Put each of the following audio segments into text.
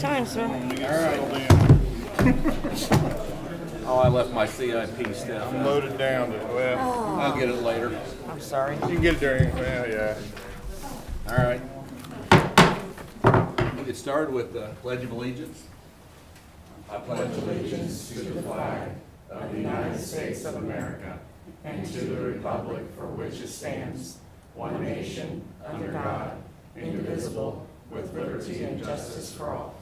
Anytime, sir. Oh, I left my CIP stuff. Loaded down. Well, I'll get it later. I'm sorry. you can get it during. Well, yeah. All right. We'll get started with the Pledge of Allegiance. I pledge allegiance to the flag of the United States of America and to the republic for which it stands, one nation, under God, indivisible, with liberty and justice for all.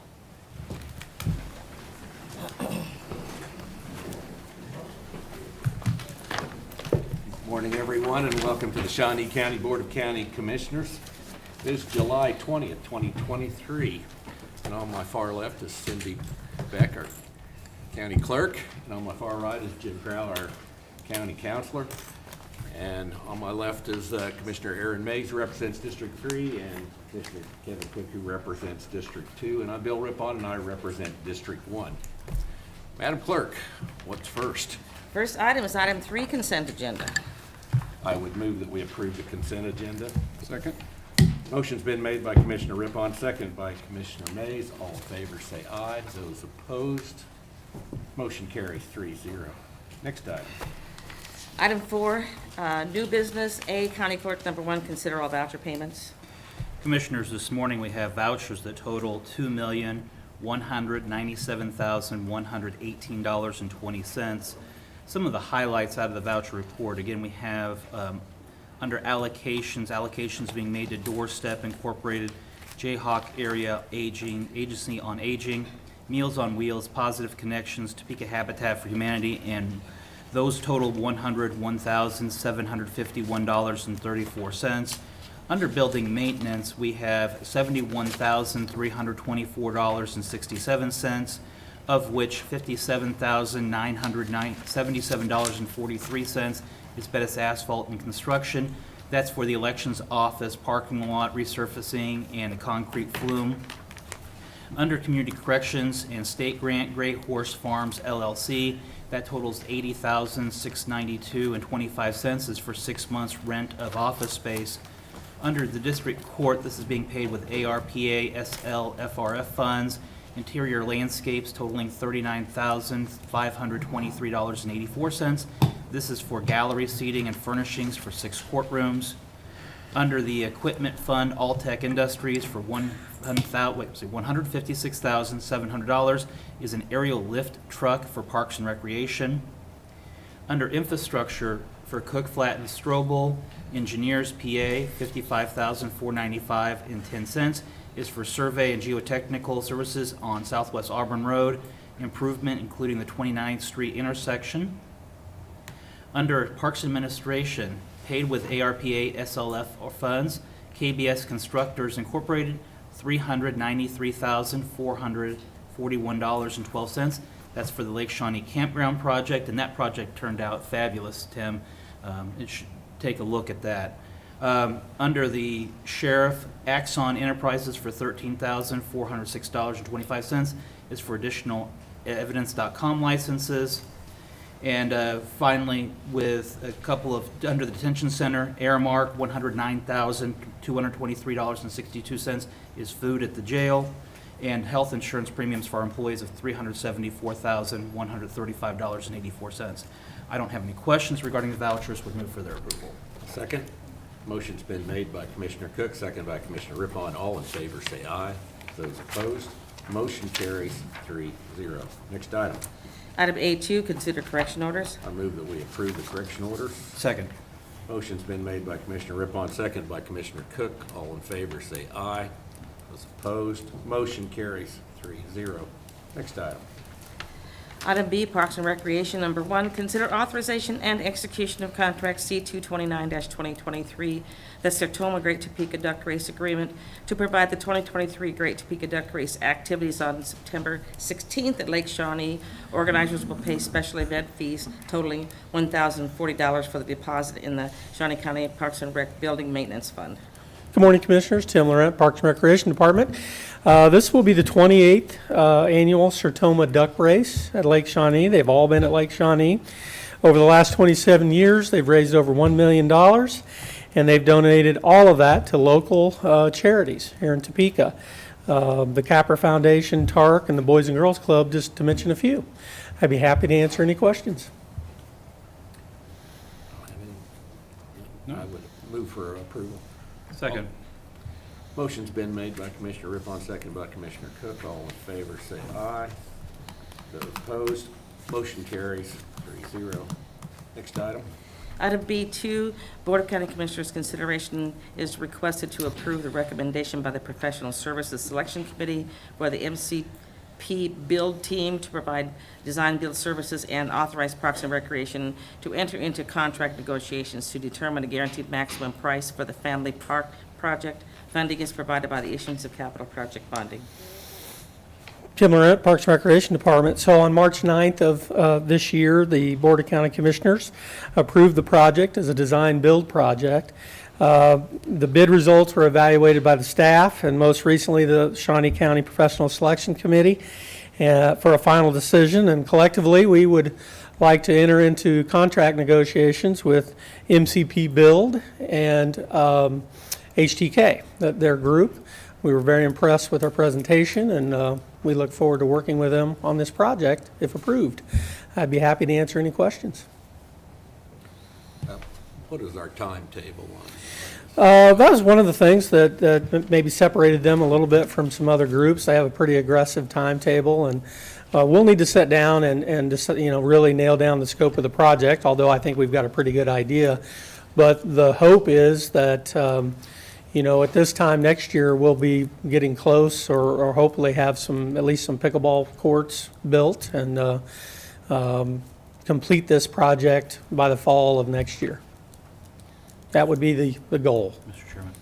Morning, everyone, and welcome to the Shawnee County Board of County Commissioners. It is July 20th, 2023, and on my far left is Cindy Beck, our county clerk, and on my far right is Jim Crowell, our county counselor, and on my left is Commissioner Aaron Mays, who represents District 3, and Commissioner Kevin Cook, who represents District 2, and I'm Bill Rippon, and I represent District 1. Madam Clerk, what's first? First item is item 3, consent agenda. I would move that we approve the consent agenda. Second. Motion's been made by Commissioner Rippon, second by Commissioner Mays. All in favor say aye. Those opposed, motion carries 3-0. Next item. Item 4, new business. A, County Clerk, number 1, consider all voucher payments. Commissioners, this morning we have vouchers that total $2,197,118.20. Some of the highlights out of the voucher report, again, we have under allocations being made to Doorstep Incorporated, Jayhawk Area Agency on Aging, Meals on Wheels, Positive Connections, Topeka Habitat for Humanity, and those totaled $101,751.34. Under building maintenance, we have $71,324.67, of which $57,977.43 is Bettis Asphalt and Construction. That's for the elections office, parking lot resurfacing, and a concrete flume. Under community corrections and state grant, Gray Horse Farms LLC, that totals $80,692.25 is for 6 months rent of office space. Under the district court, this is being paid with ARPA SLFRF funds. Interior landscapes totaling $39,523.84. This is for gallery seating and furnishings for 6 courtrooms. Under the equipment fund, Alltech Industries for $156,700 is an aerial lift truck for Parks and Recreation. Under infrastructure, for Cook, Flat, and Strobel Engineers, PA, $55,495.10 is for survey and geotechnical services on Southwest Auburn Road, improvement including the 29th Street intersection. Under Parks Administration, paid with ARPA SLF or funds, KBS Constructors Incorporated, $393,441.12. That's for the Lake Shawnee Campground project, and that project turned out fabulous, Tim. It should take a look at that. Under the sheriff, Axon Enterprises for $13,406.25 is for additional evidence.com licenses. And finally, with a couple of, under the detention center, Aramark, $109,223.62 is food at the jail, and health insurance premiums for our employees of $374,135.84. I don't have any questions regarding the vouchers. Would move for their approval. Second. Motion's been made by Commissioner Cook, second by Commissioner Rippon. All in favor say aye. Those opposed, motion carries 3-0. Next item. Item A2, consider correction orders. I move that we approve the correction orders. Second. Motion's been made by Commissioner Rippon, second by Commissioner Cook. All in favor say aye. Those opposed, motion carries 3-0. Next item. Item B, Parks and Recreation, number 1, consider authorization and execution of contract C-229-2023, the Sertoma Great Topeka Duck Race Agreement to provide the 2023 Great Topeka Duck Race activities on September 16th at Lake Shawnee. Organizers will pay special event fees totaling $1,040 for the deposit in the Shawnee County Parks and Rec Building Maintenance Fund. Good morning, Commissioners. Tim Laurent, Parks and Recreation Department. This will be the 28th annual Sertoma Duck Race at Lake Shawnee. They've all been at Lake Shawnee. Over the last 27 years, they've raised over $1 million, and they've donated all of that to local charities here in Topeka. the Capper Foundation, TARC, and the Boys and Girls Club, just to mention a few. I'd be happy to answer any questions. I would move for approval. Second. Motion's been made by Commissioner Rippon, seconded by Commissioner Cook. All in favor, say aye. Those opposed, motion carries 3-0. Next item. Item B2, Board of County Commissioners consideration is requested to approve the recommendation by the Professional Services Selection Committee for the MCP Build Team to provide design build services and authorize Parks and Recreation to enter into contract negotiations to determine a guaranteed maximum price for the Family Park project. Funding is provided by the issuance of capital project bonding. Tim Laurent, Parks and Recreation Department. So on March 9th of this year, the Board of County Commissioners approved the project as a design-build project. The bid results were evaluated by the staff and most recently the Shawnee County Professional Selection Committee for a final decision. And collectively, we would like to enter into contract negotiations with MCP Build and HTK, their group. We were very impressed with our presentation, and we look forward to working with them on this project if approved. I'd be happy to answer any questions. What is our timetable on? That was one of the things that maybe separated them a little bit from some other groups. They have a pretty aggressive timetable, and we'll need to sit down and just, really nail down the scope of the project, although I think we've got a pretty good idea. But the hope is that at this time next year, we'll be getting close or hopefully have at least some pickleball courts built and complete this project by the fall of next year. That would be the goal. Mr. Chairman.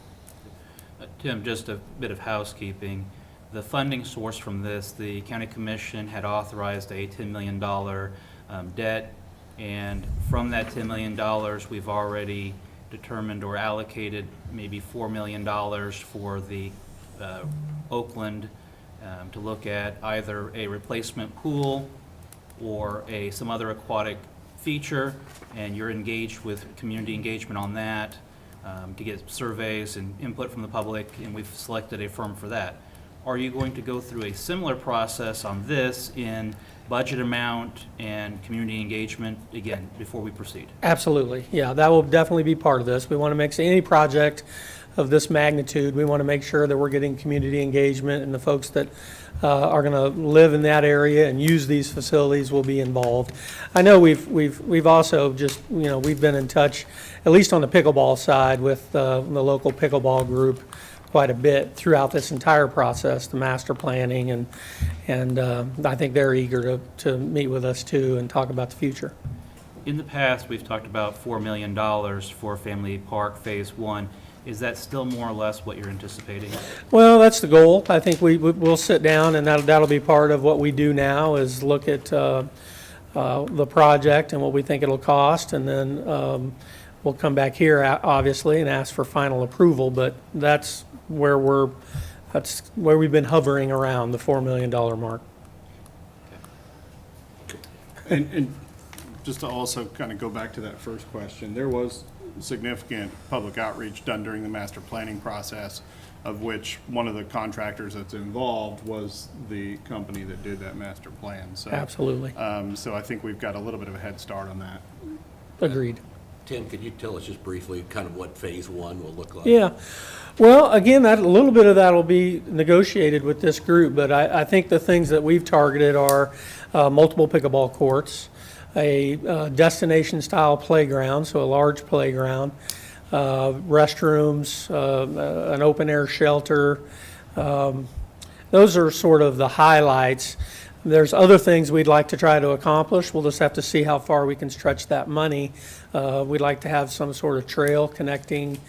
Tim, just a bit of housekeeping. The funding source from this, the County Commission had authorized a $10 million debt, and from that $10 million, we've already determined or allocated maybe $4 million for the Oakland to look at either a replacement pool or some other aquatic feature, and you're engaged with community engagement on that to get surveys and input from the public, and we've selected a firm for that. Are you going to go through a similar process on this in budget amount and community engagement, again, before we proceed? Absolutely, yeah, that will definitely be part of this. We want to make any project of this magnitude, we want to make sure that we're getting community engagement, and the folks that are going to live in that area and use these facilities will be involved. I know we've also just, we've been in touch, at least on the pickleball side, with the local pickleball group quite a bit throughout this entire process, the master planning, and I think they're eager to meet with us too and talk about the future. In the past, we've talked about $4 million for Family Park Phase 1. Is that still more or less what you're anticipating? Well, that's the goal. I think we'll sit down, and that'll be part of what we do now is look at the project and what we think it'll cost, and then we'll come back here, obviously, and ask for final approval, but that's where we've been hovering around the $4 million mark. And just to also kind of go back to that first question, there was significant public outreach done during the master planning process, of which one of the contractors that's involved was the company that did that master plan. So, Absolutely. So I think we've got a little bit of a head start on that. Agreed. Tim, could you tell us just briefly kind of what Phase 1 will look like? Yeah. Well, again, a little bit of that will be negotiated with this group, but I think the things that we've targeted are multiple pickleball courts, a destination-style playground, so a large playground, restrooms, an open-air shelter. Those are sort of the highlights. There's other things we'd like to try to accomplish. We'll just have to see how far we can stretch that money. We'd like to have some sort of trail connecting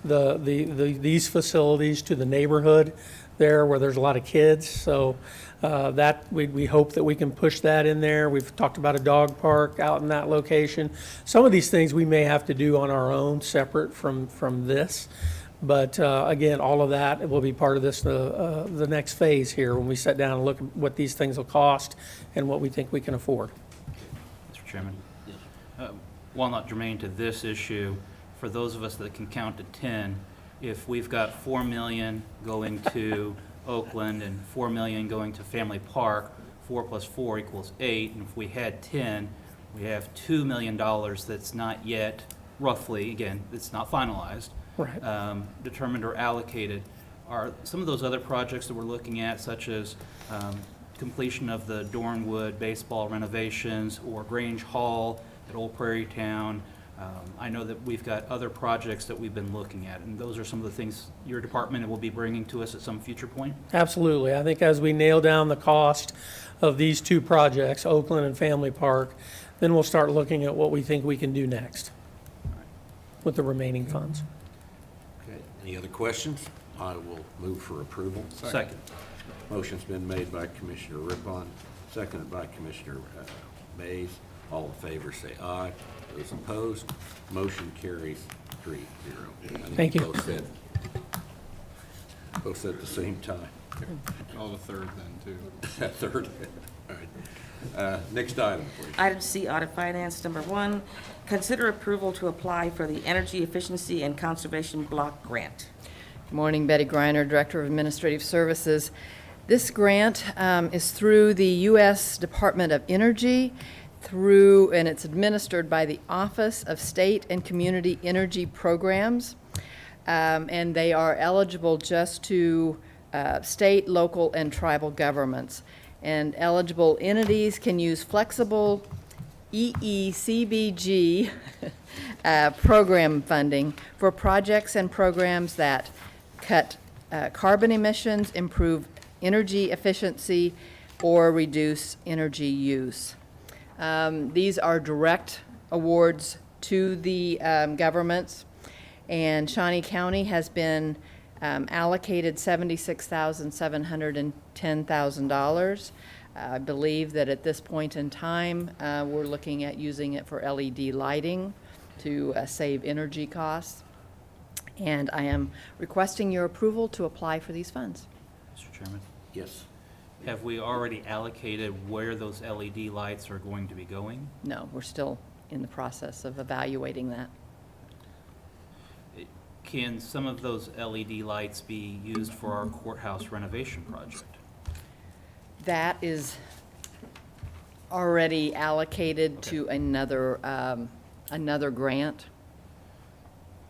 these facilities to the neighborhood there where there's a lot of kids. So that we hope that we can push that in there. We've talked about a dog park out in that location. Some of these things we may have to do on our own, separate from this. But again, all of that will be part of this, the next phase here, when we sit down and look at what these things will cost and what we think we can afford. Mr. Chairman? While not germane to this issue, for those of us that can count to 10, if we've got $4 million going to Oakland, and 4 million going to Family Park. 4 plus 4 equals 8, and if we had 10, we have $2 million that's not yet, roughly, again, it's not finalized, Right. determined or allocated. Are some of those other projects that we're looking at, such as completion of the Dornwood baseball renovations or Grange Hall at Old Prairie Town? I know that we've got other projects that we've been looking at, and those are some of the things your department will be bringing to us at some future point. Absolutely. I think as we nail down the cost of these two projects, Oakland and Family Park, then we'll start looking at what we think we can do next with the remaining funds. Okay, any other questions? I will move for approval. Second. Motion's been made by Commissioner Rippon, seconded by Commissioner Mays. All in favor, say aye. Those opposed, motion carries 3-0. Thank you. Both said at the same time. All the third then, too. Third. All right. Next item, please. Item C, Audit Finance. Number 1, consider approval to apply for the Energy Efficiency and Conservation Block Grant. Good morning, Betty Griner, Director of Administrative Services. This grant is through the U.S. Department of Energy, and it's administered by the Office of State and Community Energy Programs, and they are eligible just to state, local, and tribal governments. And eligible entities can use flexible EECBG program funding for projects and programs that cut carbon emissions, improve energy efficiency, or reduce energy use. These are direct awards to the governments, and Shawnee County has been allocated $76,710,000. I believe that at this point in time, we're looking at using it for LED lighting to save energy costs. And I am requesting your approval to apply for these funds. Mr. Chairman, Yes. have we already allocated where those LED lights are going to be going? No, we're still in the process of evaluating that. Can some of those LED lights be used for our courthouse renovation project? That is already allocated to another grant.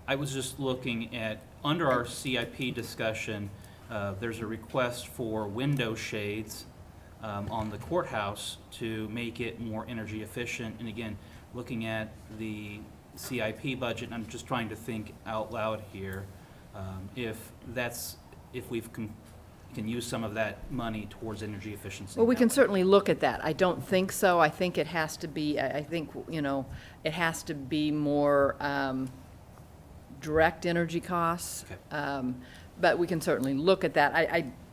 I was just looking at, under our CIP discussion, there's a request for window shades on the courthouse to make it more energy efficient. And again, looking at the CIP budget, and I'm just trying to think out loud here, if we can use some of that money towards energy efficiency. Well, we can that way. certainly look at that. I don't think so. I think it has to be, I think, it has to be more direct energy costs. Okay. But we can certainly look at that.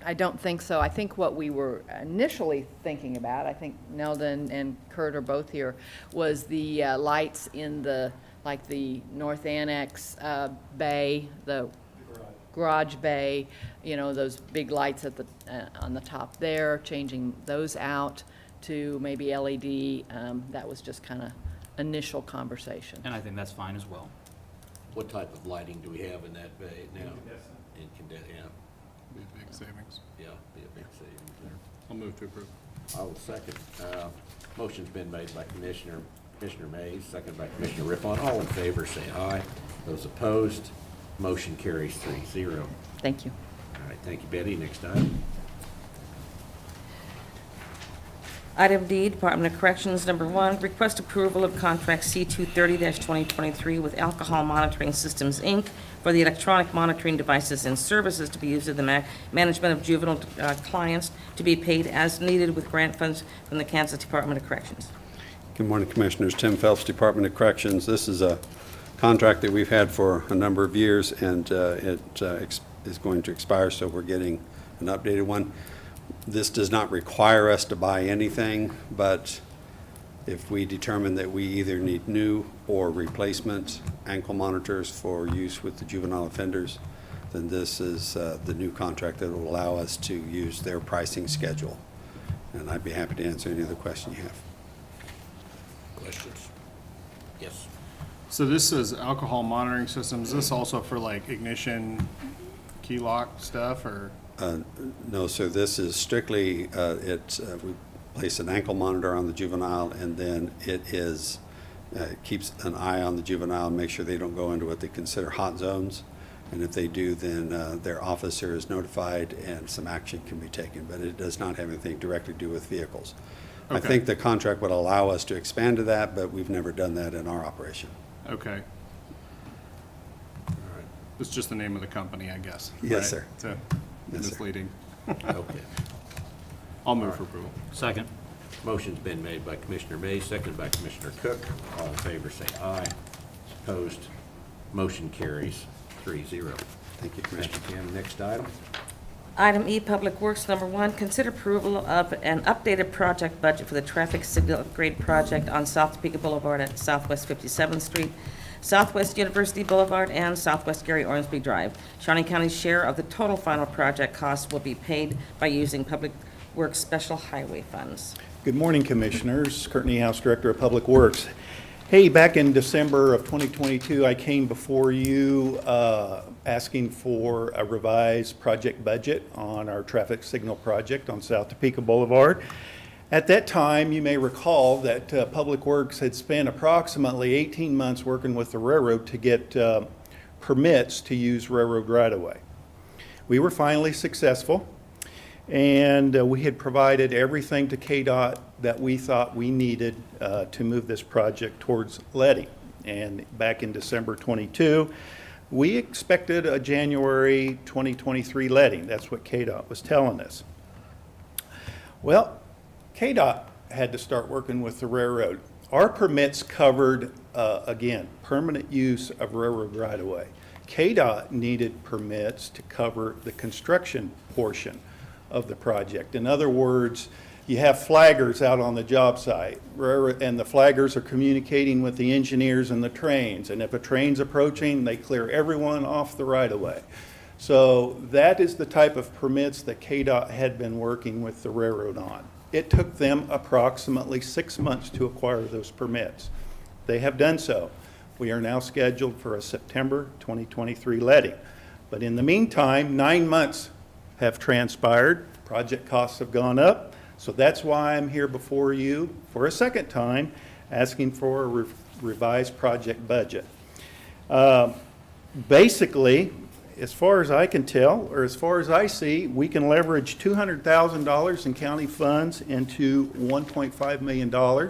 I don't think so. I think what we were initially thinking about, I think Nelda and Kurt are both here, was the lights in the North Annex bay, the garage bay, those big lights at on the top there, changing those out to maybe LED. That was just kind of initial conversation. And I think that's fine as well. What type of lighting do we have in that bay now? Incandescent, yeah, Be a big savings. be a big savings there. I'll move to approve. I will second. Motion's been made by Commissioner Mays, seconded by Commissioner Rippon. All in favor, say aye. Those opposed, motion carries 3-0. Thank you. All right, thank you, Betty. Next item. Item D, Department of Corrections. Number 1, request approval of contract C-230-2023 with Alcohol Monitoring Systems, Inc. for the electronic monitoring devices and services to be used in the management of juvenile clients to be paid as needed with grant funds from the Kansas Department of Corrections. Good morning, Commissioners. Tim Phelps, Department of Corrections. This is a contract that we've had for a number of years, and it is going to expire, so we're getting an updated one. This does not require us to buy anything, but if we determine that we either need new or replacement ankle monitors for use with the juvenile offenders, then this is the new contract that will allow us to use their pricing schedule. And I'd be happy to answer any other question you have. Questions? Yes. So this is alcohol monitoring systems. Is this also for like ignition, key lock stuff, or? No, sir, this is strictly, we place an ankle monitor on the juvenile, and then it is, keeps an eye on the juvenile, make sure they don't go into what they consider hot zones. And if they do, then their officer is notified and some action can be taken, but it does not have anything directly to do with vehicles. I Okay. think the contract would allow us to expand to that, but we've never done that in our operation. Okay. It's just the name of the company, I guess. Yes, right? sir. So, Yes, sir. misleading. Okay. I'll move for approval. Second. Motion's been made by Commissioner Mays, seconded by Commissioner Cook. All in favor, say aye. Opposed, motion carries 3-0. Thank you, Thank Commissioner. you, Kim. Next item. Item E, Public Works, number 1, consider approval of an updated project budget for the traffic signal upgrade project on South Topeka Boulevard at Southwest 57th Street, Southwest University Boulevard, and Southwest Gary Ormsby Drive. Shawnee County's share of the total final project cost will be paid by using Public Works Special Highway funds. Good morning, Commissioners. Kurt Niehaus, Director of Public Works. Hey, back in December of 2022, I came before you asking for a revised project budget on our traffic signal project on South Topeka Boulevard. At that time, you may recall that Public Works had spent approximately 18 months working with the railroad to get permits to use railroad right-of-way. We were finally successful, and we had provided everything to KDOT that we thought we needed to move this project towards letting. And back in December 22, we expected a January 2023 letting. That's what KDOT was telling us. Well, KDOT had to start working with the railroad. Our permits covered, again, permanent use of railroad right-of-way. KDOT needed permits to cover the construction portion of the project. In other words, you have flaggers out on the job site, and the flaggers are communicating with the engineers and the trains, and if a train's approaching, they clear everyone off the right-of-way. So that is the type of permits that KDOT had been working with the railroad on. It took them approximately 6 months to acquire those permits. They have done so. We are now scheduled for a September 2023 letting. But in the meantime, 9 months have transpired. Project costs have gone up. So that's why I'm here before you for a second time, asking for a revised project budget. Basically, as far as I can tell, or as far as I see, we can leverage $200,000 in county funds into $1.5 million,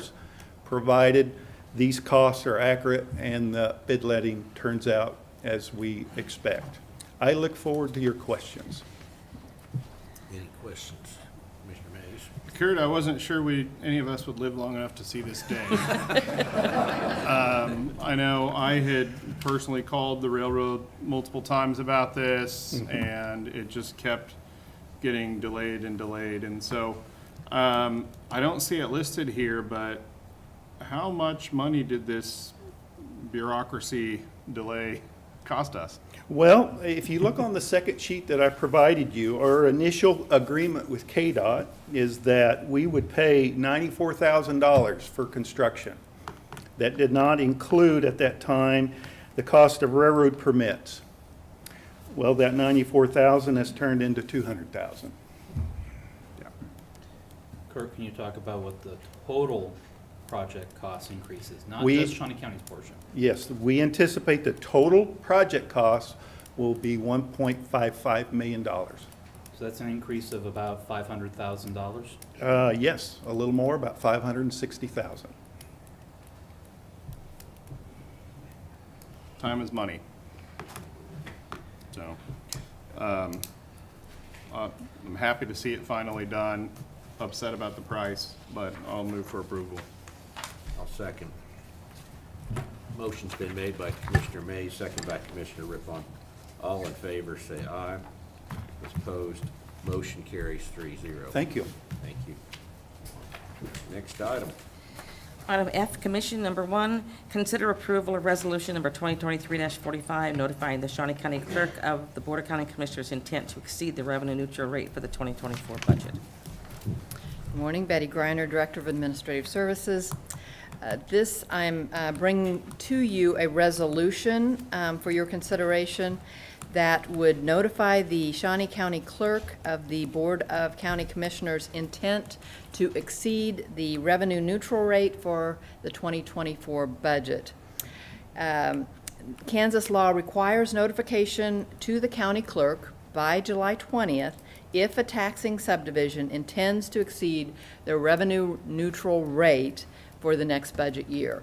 provided these costs are accurate and the bid letting turns out as we expect. I look forward to your questions. Any questions? Commissioner Mays? Kurt, I wasn't sure any of us would live long enough to see this day. I know I had personally called the railroad multiple times about this, and it just kept getting delayed and delayed. And so I don't see it listed here, but how much money did this bureaucracy delay cost us? Well, if you look on the second sheet that I provided you, our initial agreement with KDOT is that we would pay $94,000 for construction. That did not include at that time the cost of railroad permits. Well, that $94,000 has turned into $200,000. Kurt, can you talk about what the total project cost increases, not We- just Shawnee County's portion? Yes, we anticipate the total project cost will be $1.55 million. So that's an increase of about $500,000. Yes, a little more, about $560,000. Time is money. So, I'm happy to see it finally done. Upset about the price, but I'll move for approval. I'll second. Motion's been made by Commissioner Mays, seconded by Commissioner Rippon. All in favor, say aye. Those opposed, motion carries 3-0. Thank you. Thank you. Next item. Item F, Commission number 1, consider approval of resolution number 2023-45, notifying the Shawnee County Clerk of the Board of County Commissioners' intent to exceed the revenue neutral rate for the 2024 budget. Good morning, Betty Griner, Director of Administrative Services. This, I'm bringing to you a resolution for your consideration that would notify the Shawnee County Clerk of the Board of County Commissioners' intent to exceed the revenue neutral rate for the 2024 budget. Kansas law requires notification to the county clerk by July 20th if a taxing subdivision intends to exceed the revenue neutral rate for the next budget year.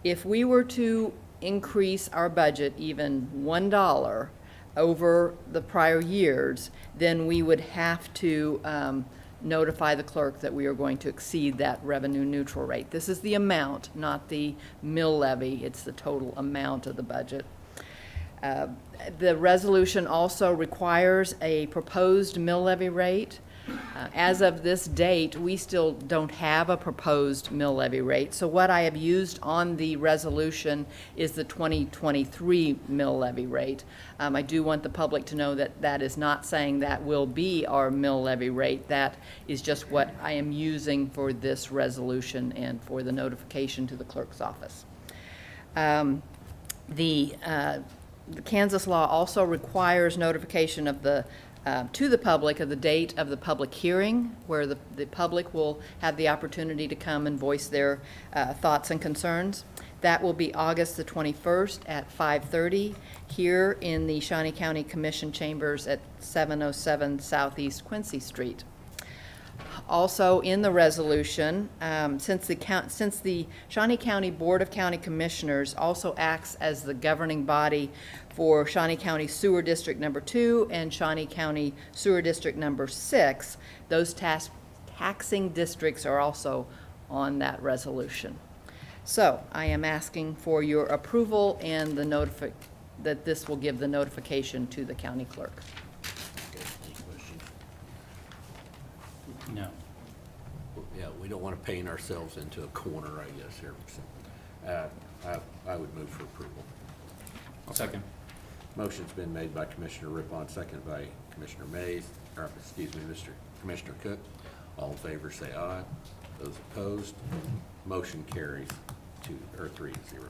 If we were to increase our budget even $1 over the prior years, then we would have to notify the clerk that we are going to exceed that revenue neutral rate. This is the amount, not the mill levy. It's the total amount of the budget. The resolution also requires a proposed mill levy rate. As of this date, we still don't have a proposed mill levy rate. So what I have used on the resolution is the 2023 mill levy rate. I do want the public to know that that is not saying that will be our mill levy rate. That is just what I am using for this resolution and for the notification to the clerk's office. The Kansas law also requires notification of to the public of the date of the public hearing, where the public will have the opportunity to come and voice their thoughts and concerns. That will be August the 21st at 5:30 here in the Shawnee County Commission chambers at 707 Southeast Quincy Street. Also in the resolution, since the Shawnee County Board of County Commissioners also acts as the governing body for Shawnee County Sewer District Number 2 and Shawnee County Sewer District Number 6, those taxing districts are also on that resolution. So I am asking for your approval and that this will give the notification to the county clerk. Any questions? No. Yeah, we don't want to paint ourselves into a corner, I guess, here. So, I would move for approval. Second. Motion's been made by Commissioner Rippon, seconded by Commissioner Mays, or, excuse me, Commissioner Cook. All in favor, say aye. Those opposed, motion carries 3-0.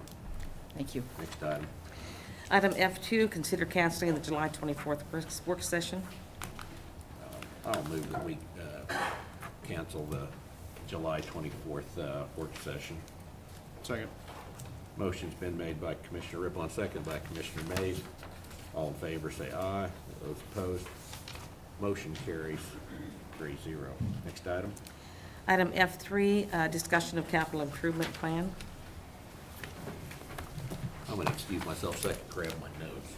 Thank you. Next item. Item F2, consider canceling the July 24th work session. I'll move that we cancel the July 24th work session. Second. Motion's been made by Commissioner Rippon, seconded by Commissioner Mays. All in favor, say aye. Those opposed, motion carries 3-0. Next item. Item F3, discussion of capital improvement plan. I'm going to excuse myself a second, grab my notes.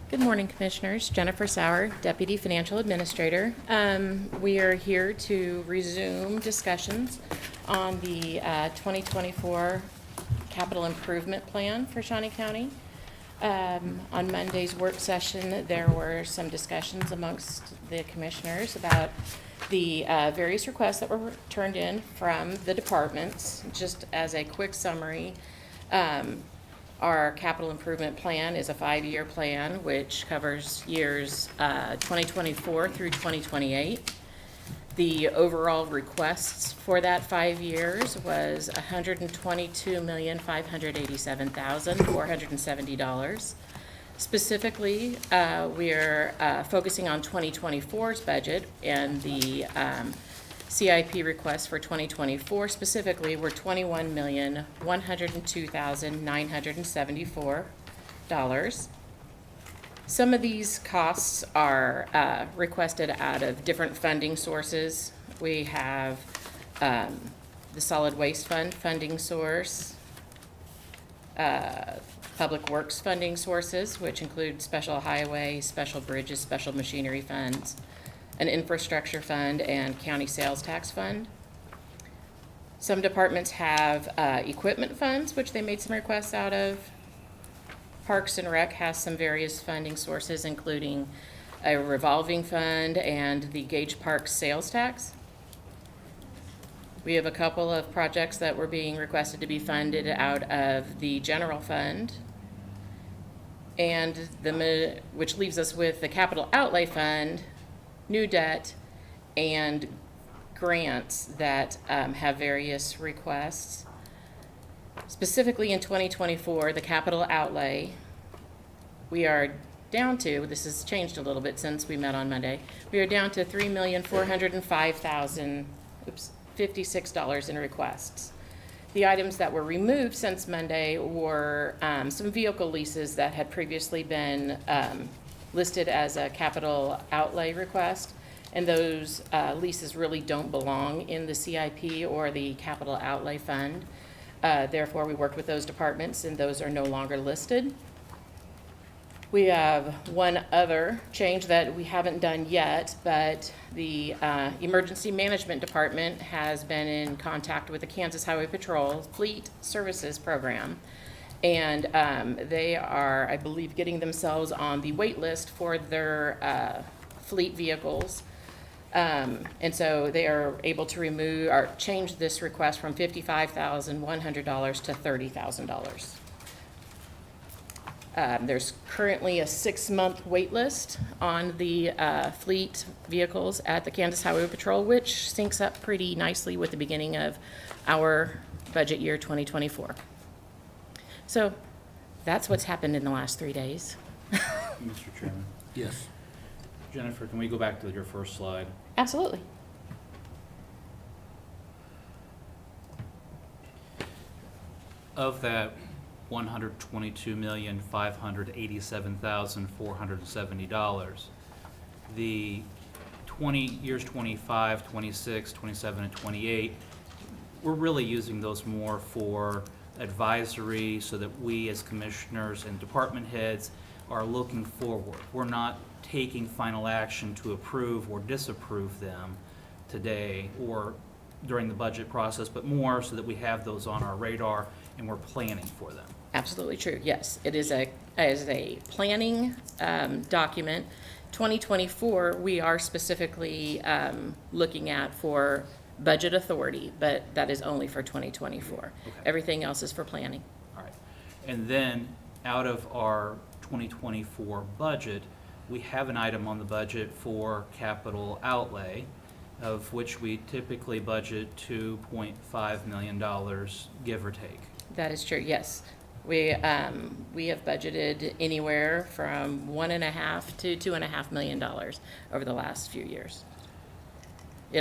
Good morning, Commissioners. Jennifer Sauer, Deputy Financial Administrator. We are here to resume discussions on the 2024 Capital Improvement Plan for Shawnee County. On Monday's work session, there were some discussions amongst the commissioners about the various requests that were turned in from the departments. Just as a quick summary, our capital improvement plan is a 5-year plan which covers years 2024 through 2028. The overall requests for that 5 years was $122,587,470. Specifically, we're focusing on 2024's budget, and the CIP requests for 2024 specifically were $21,102,974. Some of these costs are requested out of different funding sources. We have the Solid Waste Fund funding source, Public Works funding sources, which include special highway, special bridges, special machinery funds, an infrastructure fund, and county sales tax fund. Some departments have equipment funds, which they made some requests out of. Parks and Rec has some various funding sources, including a revolving fund and the Gage Park sales tax. We have a couple of projects that were being requested to be funded out of the general fund, and which leaves us with the capital outlay fund, new debt, and grants that have various requests. Specifically in 2024, the capital outlay, we are down to, this has changed a little bit since we met on Monday, we are down to $3,405,056 in requests. The items that were removed since Monday were some vehicle leases that had previously been listed as a capital outlay request, and those leases really don't belong in the CIP or the capital outlay fund. Therefore, we worked with those departments, and those are no longer listed. We have one other change that we haven't done yet, but the Emergency Management Department has been in contact with the Kansas Highway Patrol Fleet Services Program. And they are, I believe, getting themselves on the wait list for their fleet vehicles. And so they are able to remove or change this request from $55,100 to $30,000. There's currently a 6-month wait list on the fleet vehicles at the Kansas Highway Patrol, which syncs up pretty nicely with the beginning of our budget year 2024. So that's what's happened in the last 3 days. Mr. Chairman. Yes. Jennifer, can we go back to your first slide? Absolutely. Of that $122,587,470, the years 25, 26, 27, and 28, we're really using those more for advisory so that we as commissioners and department heads are looking forward. We're not taking final action to approve or disapprove them today or during the budget process, but more so that we have those on our radar and we're planning for them. Absolutely true, yes. It is a planning document. 2024, we are specifically looking at for budget authority, but that is only for 2024. Okay. Everything else is for planning. All right. And then out of our 2024 budget, we have an item on the budget for capital outlay, of which we typically budget $2.5 million, give or take. That is true, yes. We have budgeted anywhere from $1.5 to $2.5 million over the last few years.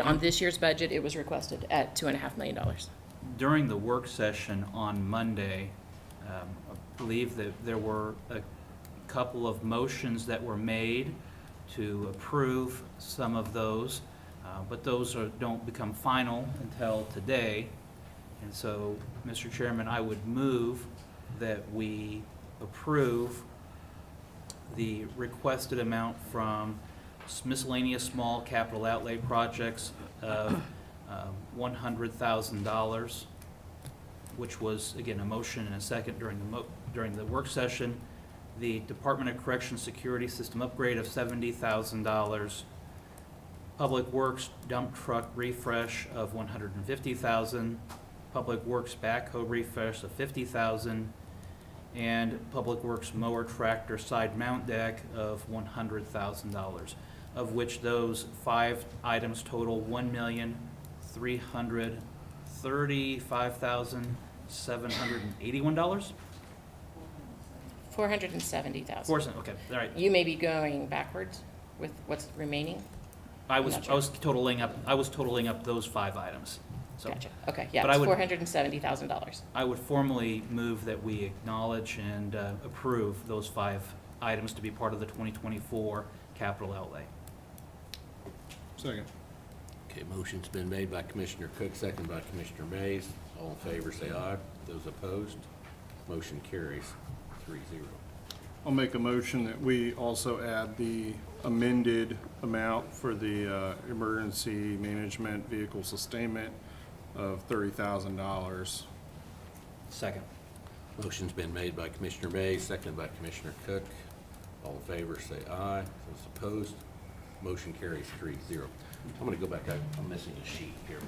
On this year's budget, it was requested at $2.5 million. During the work session on Monday, I believe that there were a couple of motions that were made to approve some of those, but those don't become final until today. And so, Mr. Chairman, I would move that we approve the requested amount from miscellaneous small capital outlay projects of $100,000, which was, again, a motion and a second during the work session. The Department of Corrections Security System upgrade of $70,000. Public Works dump truck refresh of $150,000. Public Works backhoe refresh of $50,000. And Public Works mower tractor side mount deck of $100,000, of which those 5 items total $1,335,781. $470,000. Okay, all right. You may be going backwards with what's remaining? I was I'm not sure. totaling up those 5 items. So Gotcha, okay, yeah, But it's I would- $470,000. I would formally move that we acknowledge and approve those 5 items to be part of the 2024 capital outlay. Second. Okay, motion's been made by Commissioner Cook, second by Commissioner Mays. All in favor, say aye. Those opposed, motion carries 3-0. I'll make a motion that we also add the amended amount for the emergency management vehicle sustainment of $30,000. Second. Motion's been made by Commissioner Mays, seconded by Commissioner Cook. All in favor, say aye. Those opposed, motion carries 3-0. I'm going to go back. I'm missing a sheet here.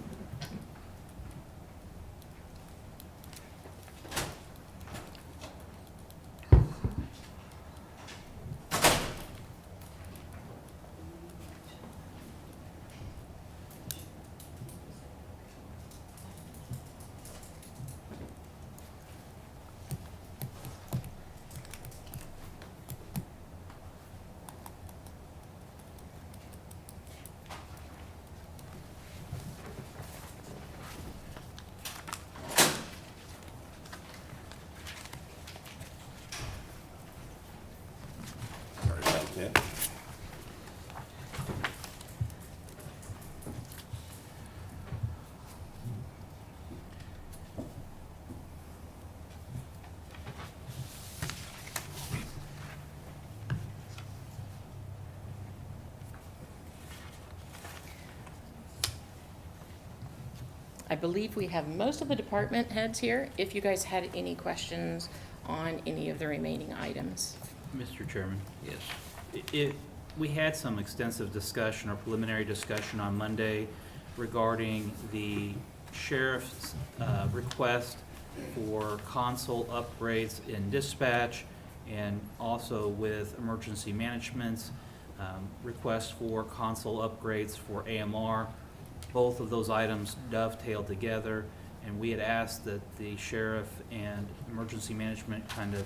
Sorry about that. I believe we have most of the department heads here, if you guys had any questions on any of the remaining items. Mr. Chairman, Yes. we had some extensive discussion or preliminary discussion on Monday regarding the sheriff's request for console upgrades in dispatch and also with emergency management's request for console upgrades for AMR. Both of those items dovetail together, and we had asked that the sheriff and emergency management kind of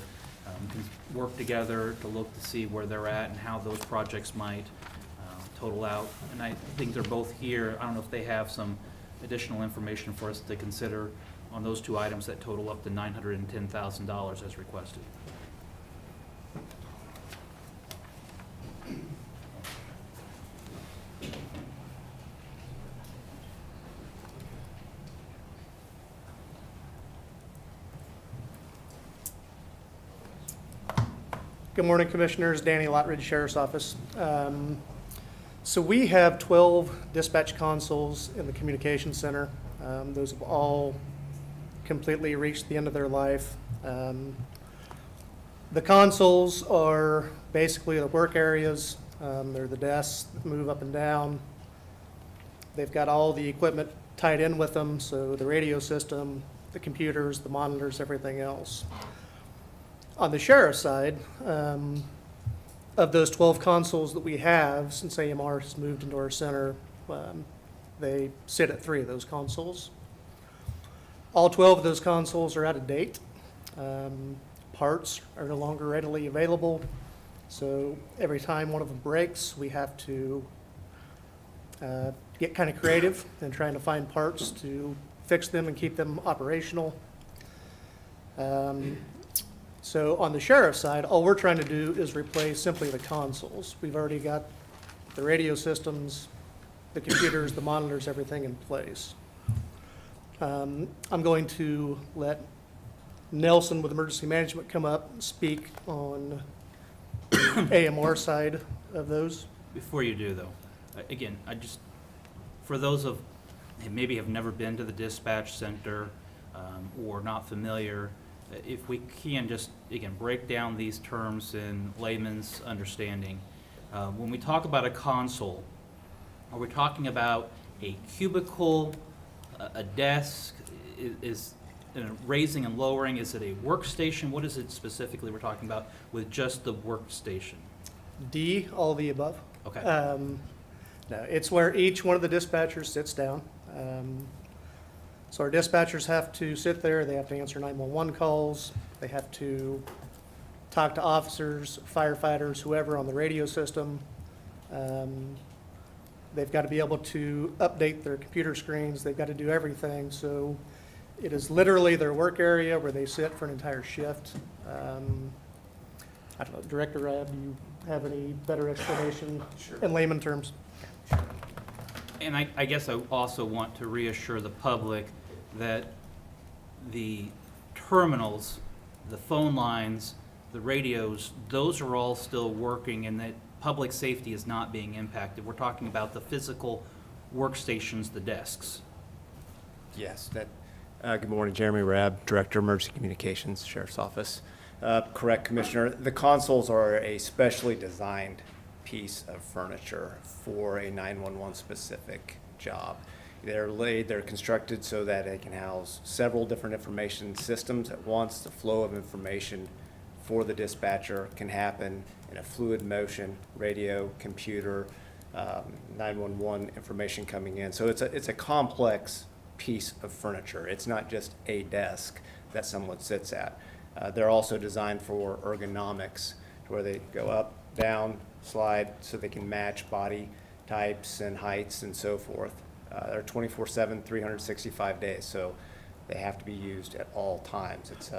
can work together to look to see where they're at and how those projects might total out. And I think they're both here. I don't know if they have some additional information for us to consider on those two items that total up to $910,000 as requested. Good morning, Commissioners. Danny Lottridge, Sheriff's Office. So we have 12 dispatch consoles in the communications center. Those have all completely reached the end of their life. The consoles are basically the work areas. They're the desks that move up and down. They've got all the equipment tied in with them, so the radio system, the computers, the monitors, everything else. On the sheriff's side, of those 12 consoles that we have, since AMR has moved into our center, they sit at 3 of those consoles. All 12 of those consoles are out of date. Parts are no longer readily available, so every time one of them breaks, we have to get kind of creative in trying to find parts to fix them and keep them operational. So on the sheriff's side, all we're trying to do is replace simply the consoles. We've already got the radio systems, the computers, the monitors, everything in place. I'm going to let Nelson with Emergency Management come up and speak on the AMR side of those. Before you do, though, again, for those of, maybe have never been to the dispatch center or not familiar, if we can just, again, break down these terms in layman's understanding. When we talk about a console, are we talking about a cubicle, a desk, is raising and lowering? Is it a workstation? What is it specifically we're talking about with just the workstation? D, all of the above. Okay. No, it's where each one of the dispatchers sits down. So our dispatchers have to sit there, they have to answer 911 calls, they have to talk to officers, firefighters, whoever on the radio system. They've got to be able to update their computer screens, they've got to do everything. So it is literally their work area where they sit for an entire shift. I don't know, Director Rabb, do you have any better explanation in layman terms? And I guess I also want to reassure the public that the terminals, the phone lines, the radios, those are all still working and that public safety is not being impacted. We're talking about the physical workstations, the desks. Yes, good morning, Jeremy Rabb, Director, Emergency Communications, Sheriff's Office. Correct, Commissioner. The consoles are a specially designed piece of furniture for a 911 specific job. They're constructed so that they can house several different information systems at once. The flow of information for the dispatcher can happen in a fluid motion, radio, computer, 911 information coming in. So it's a complex piece of furniture. It's not just a desk that someone sits at. They're also designed for ergonomics, to where they go up, down, slide, so they can match body types and heights and so forth. They're 24/7, 365 days, so they have to be used at all times. It's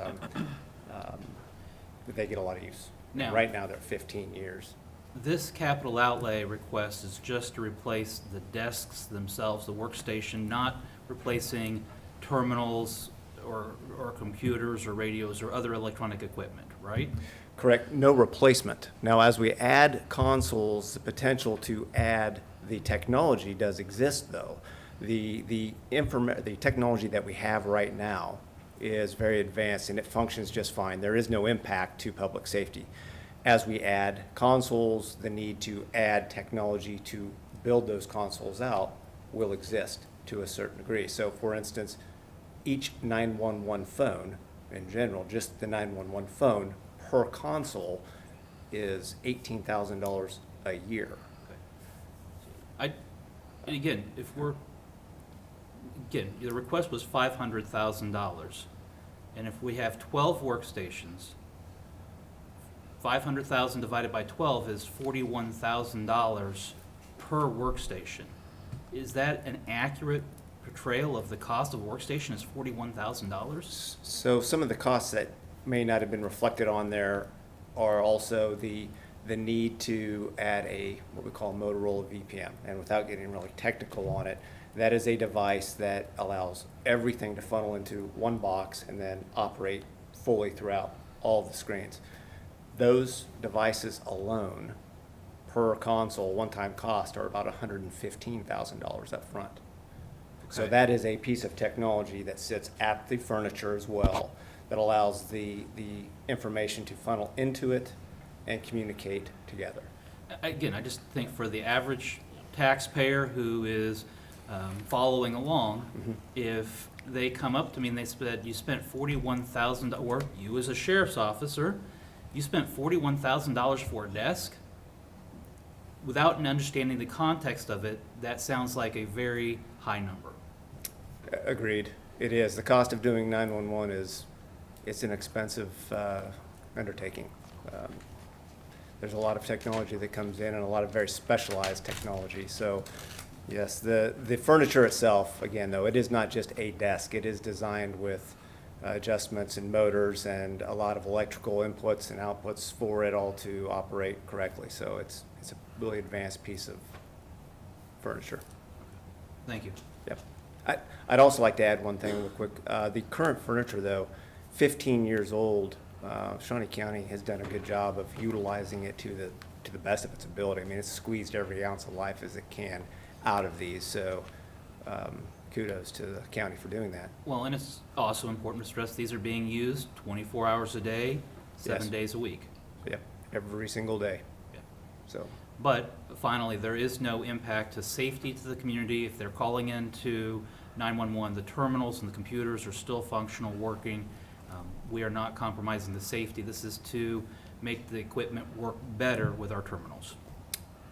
they get a lot of use. Now- Right now, they're 15 years. This capital outlay request is just to replace the desks themselves, the workstation, not replacing terminals or computers or radios or other electronic equipment, right? Correct, no replacement. Now, as we add consoles, the potential to add the technology does exist, though. The technology that we have right now is very advanced and it functions just fine. There is no impact to public safety. As we add consoles, the need to add technology to build those consoles out will exist to a certain degree. So, for instance, each 911 phone, in general, just the 911 phone per console is $18,000 a year. And again, the request was $500,000. And if we have 12 workstations, 500,000 divided by 12 is $41,000 per workstation. Is that an accurate portrayal of the cost of a workstation is $41,000? So some of the costs that may not have been reflected on there are also the need to add what we call a Motorola VPN. And without getting really technical on it, that is a device that allows everything to funnel into one box and then operate fully throughout all the screens. Those devices alone per console, one-time cost, are about $115,000 up front. So Okay. that is a piece of technology that sits at the furniture as well, that allows the information to funnel into it and communicate together. Again, I just think for the average taxpayer who is following along, if they come up to me and they said, you spent $41,000, or you as a sheriff's officer, you spent $41,000 for a desk, without understanding the context of it, that sounds like a very high number. Agreed. It is. The cost of doing 911 it's an expensive undertaking. There's a lot of technology that comes in and a lot of very specialized technology. So yes, the furniture itself, again, though, it is not just a desk. It is designed with adjustments and motors and a lot of electrical inputs and outputs for it all to operate correctly. So it's a really advanced piece of furniture. Thank you. Yep. I'd also like to add one thing real quick. The current furniture, though, 15 years old, Shawnee County has done a good job of utilizing it to the best of its ability. I mean, it's squeezed every ounce of life as it can out of these. So kudos to the county for doing that. Well, and it's also important to stress these are being used 24 hours a day, 7 Yes. days a week. Yep, every single day. Yeah. So, But finally, there is no impact to safety to the community. If they're calling into 911, the terminals and the computers are still functional, working. We are not compromising the safety. This is to make the equipment work better with our terminals.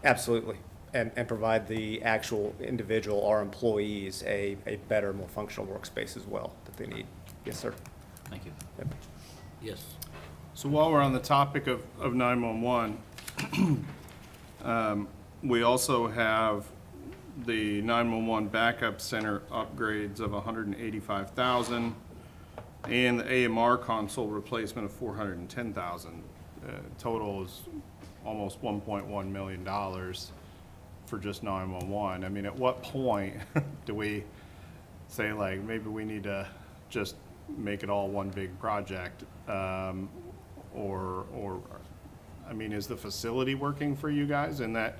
absolutely. And provide the actual individual, our employees, a better, more functional workspace as well that they need. Yes, sir. Thank you. Yep. Yes. So while we're on the topic of 911, we also have the 911 backup center upgrades of $185,000 and the AMR console replacement of $410,000. total is almost $1.1 million for just 911. I mean, at what point do we say, like, maybe we need to just make it all one big project? Or, I mean, is the facility working for you guys in that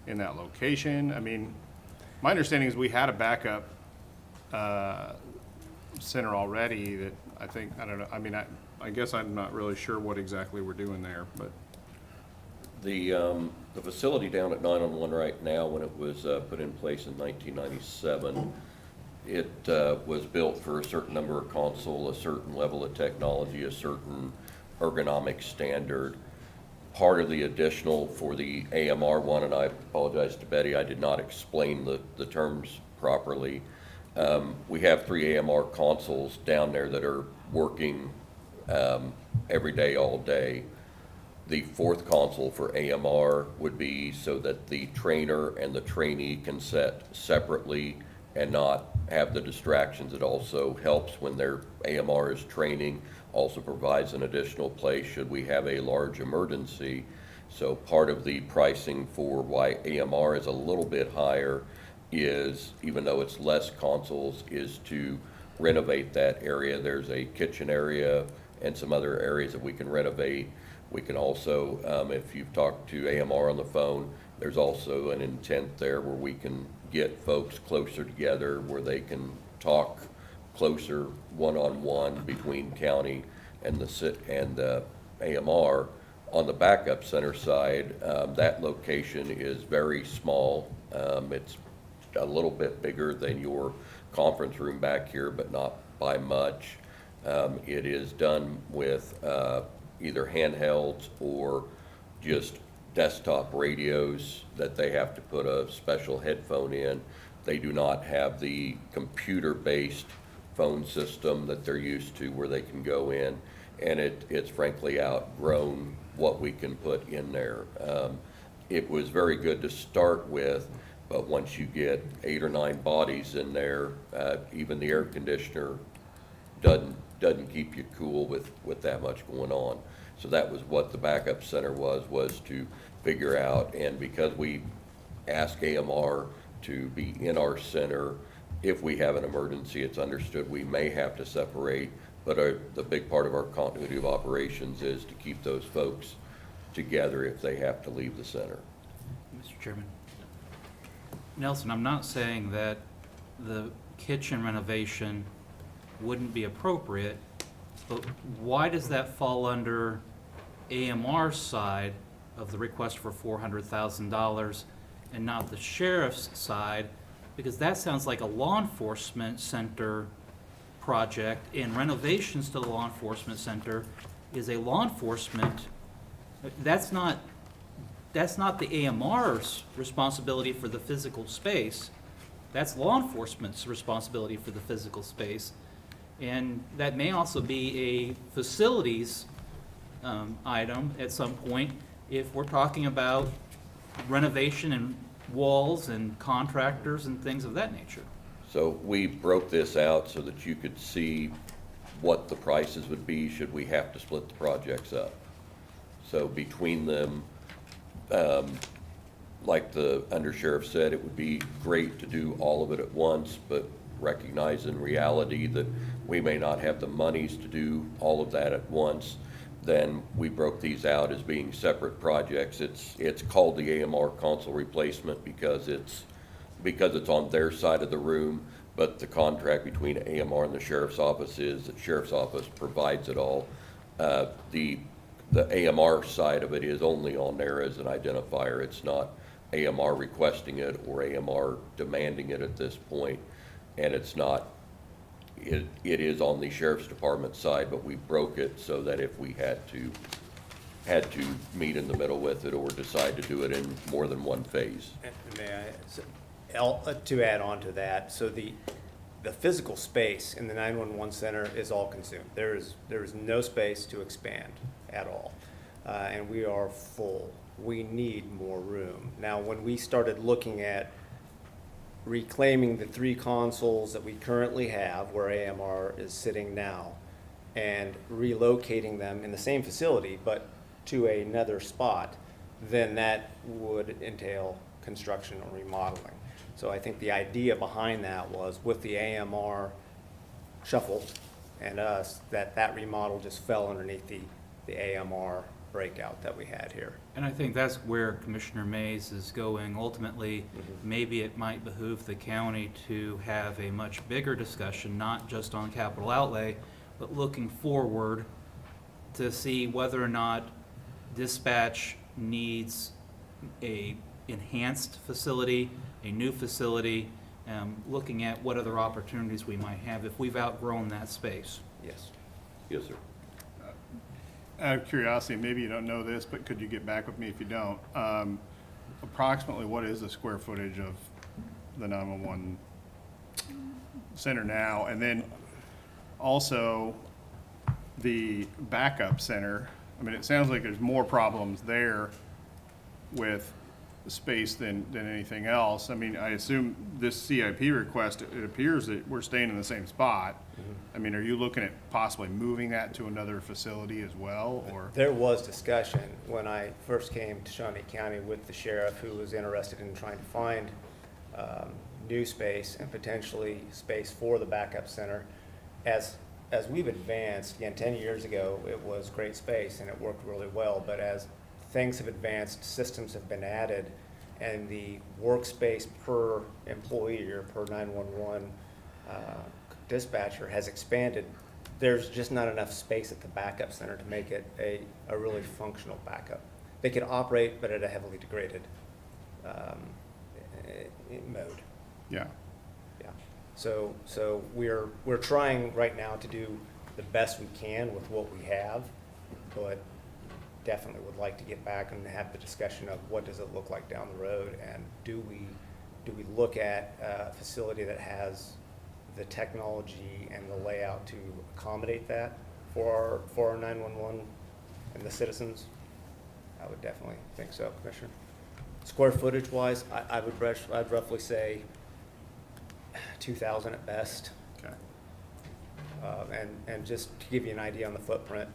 location? I mean, my understanding is we had a backup center already that I don't know, I mean, I guess I'm not really sure what exactly we're doing there, but. The facility down at 911 right now, when it was put in place in 1997, it was built for a certain number of console, a certain level of technology, a certain ergonomic standard. Part of the additional for the AMR one, and I apologize to Betty, I did not explain the terms properly. We have 3 AMR consoles down there that are working every day, all day. The 4th console for AMR would be so that the trainer and the trainee can set separately and not have the distractions. It also helps when their AMR is training, also provides an additional place should we have a large emergency. So part of the pricing for why AMR is a little bit higher is, even though it's less consoles, is to renovate that area. There's a kitchen area and some other areas that we can renovate. We can also, if you've talked to AMR on the phone, there's also an intent there where we can get folks closer together, where they can talk closer one-on-one between county and the AMR. On the backup center side, that location is very small. It's a little bit bigger than your conference room back here, but not by much. It is done with either handhelds or just desktop radios that they have to put a special headphone in. They do not have the computer-based phone system that they're used to where they can go in, and it's frankly outgrown what we can put in there. It was very good to start with, but once you get 8 or 9 bodies in there, even the air conditioner doesn't keep you cool with that much going on. So that was what the backup center was to figure out, and because we ask AMR to be in our center, if we have an emergency, it's understood we may have to separate, but the big part of our continuity of operations is to keep those folks together if they have to leave the center. Mr. Chairman. Nelson, I'm not saying that the kitchen renovation wouldn't be appropriate, but why does that fall under AMR's side of the request for $400,000 and not the sheriff's side? Because that sounds like a law enforcement center project, and renovations to the law enforcement center is a law enforcement, that's not the AMR's responsibility for the physical space. That's law enforcement's responsibility for the physical space. And that may also be a facilities item at some point if we're talking about renovation and walls and contractors and things of that nature. So we broke this out so that you could see what the prices would be should we have to split the projects up. So between them, like the undersheriff said, it would be great to do all of it at once, but recognize in reality that we may not have the monies to do all of that at once. Then we broke these out as being separate projects. It's called the AMR console replacement because it's on their side of the room, but the contract between AMR and the sheriff's office is that sheriff's office provides it all. The AMR side of it is only on there as an identifier. It's not AMR requesting it or AMR demanding it at this point, and it's not. It is on the sheriff's department side, but we broke it so that if we had to meet in the middle with it or decide to do it in more than one phase. To add on to that, so the physical space in the 911 center is all consumed. There is no space to expand at all, and we are full. We need more room. Now, when we started looking at reclaiming the 3 consoles that we currently have where AMR is sitting now and relocating them in the same facility, but to another spot, then that would entail construction or remodeling. So I think the idea behind that was with the AMR shuffle and us, that remodel just fell underneath the AMR breakout that we had here. And I think that's where Commissioner Mays is going. Ultimately, maybe it might behoove the county to have a much bigger discussion, not just on capital outlay, but looking forward to see whether or not dispatch needs a enhanced facility, a new facility, looking at what other opportunities we might have if we've outgrown that space. Yes. Yes, sir. Out of curiosity, maybe you don't know this, but could you get back with me if you don't? Approximately what is the square footage of the 911 center now? And then also the backup center, I mean, it sounds like there's more problems there with space than anything else. I mean, I assume this CIP request, it appears that we're staying in the same spot. I mean, are you looking at possibly moving that to another facility as well, or? There was discussion when I first came to Shawnee County with the sheriff, who was interested in trying to find new space and potentially space for the backup center. As we've advanced, again, 10 years ago, it was great space and it worked really well, but as things have advanced, systems have been added, and the workspace per employee or per 911 dispatcher has expanded, there's just not enough space at the backup center to make it a really functional backup. They can operate, but at a heavily degraded mode. Yeah. Yeah. So we're trying right now to do the best we can with what we have, but definitely would like to get back and have the discussion of what does it look like down the road, and do we look at a facility that has the technology and the layout to accommodate that for our 911 and the citizens? I would definitely think so, Commissioner. Square footage wise, I'd roughly say 2,000 at best. Okay. And just to give you an idea on the footprint,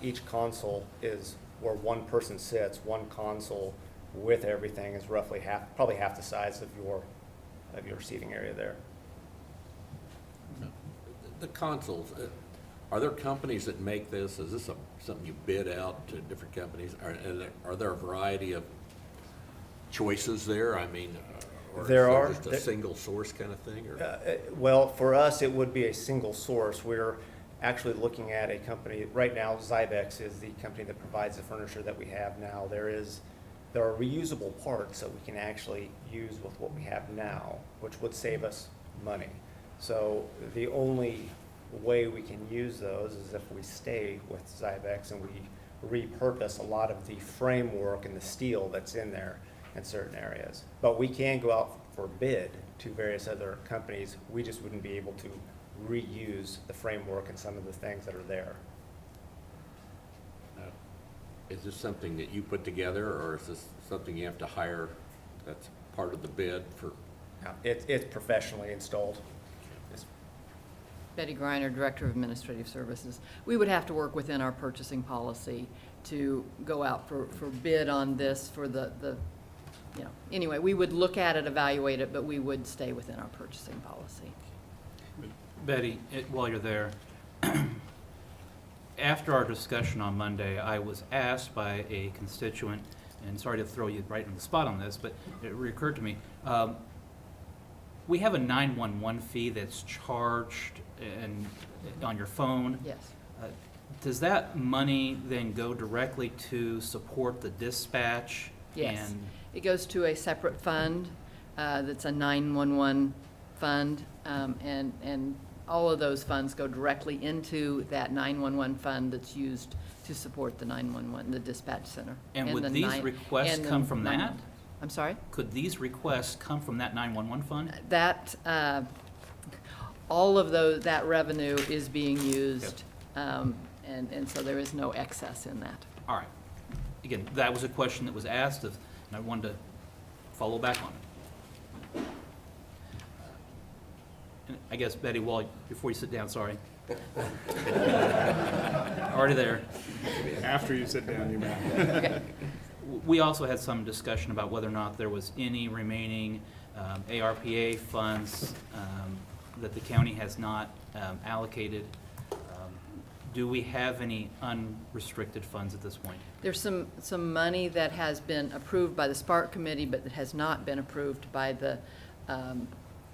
each console is where one person sits. One console with everything is roughly probably half the size of your seating area there. The consoles, are there companies that make this? Is this something you bid out to different companies? Are there a variety of choices there? I mean, or There are. Just a single source kind of thing? Or? Well, for us, it would be a single source. We're actually looking at a company, right now, Zybex is the company that provides the furniture that we have now. There are reusable parts that we can actually use with what we have now, which would save us money. So the only way we can use those is if we stay with Zybex and we repurpose a lot of the framework and the steel that's in there in certain areas. But we can go out for bid to various other companies. We just wouldn't be able to reuse the framework and some of the things that are there. Is this something that you put together, or is this something you have to hire that's part of the bid for? It's professionally installed. Betty Griner, Director of Administrative Services. We would have to work within our purchasing policy to go out for bid on this for the, anyway, we would look at it, evaluate it, but we would stay within our purchasing policy. Betty, while you're there, after our discussion on Monday, I was asked by a constituent, and sorry to throw you right on the spot on this, but it recurred to me. We have a 911 fee that's charged on your phone. Yes. Does that money then go directly to support the dispatch? Yes. And It goes to a separate fund that's a 911 fund, and all of those funds go directly into that 911 fund that's used to support the 911, the dispatch center. And would the these requests come from that? I'm sorry? Could these requests come from that 911 fund? That, all of that revenue is being used, and so there is no excess in that. All right. Again, that was a question that was asked, and I wanted to follow back on it. And I guess, Betty, before you sit down, sorry. Already there. After you sit down, you may. We also had some discussion about whether or not there was any remaining ARPA funds that the county has not allocated. Do we have any unrestricted funds at this point? There's some money that has been approved by the Spark Committee, but that has not been approved by the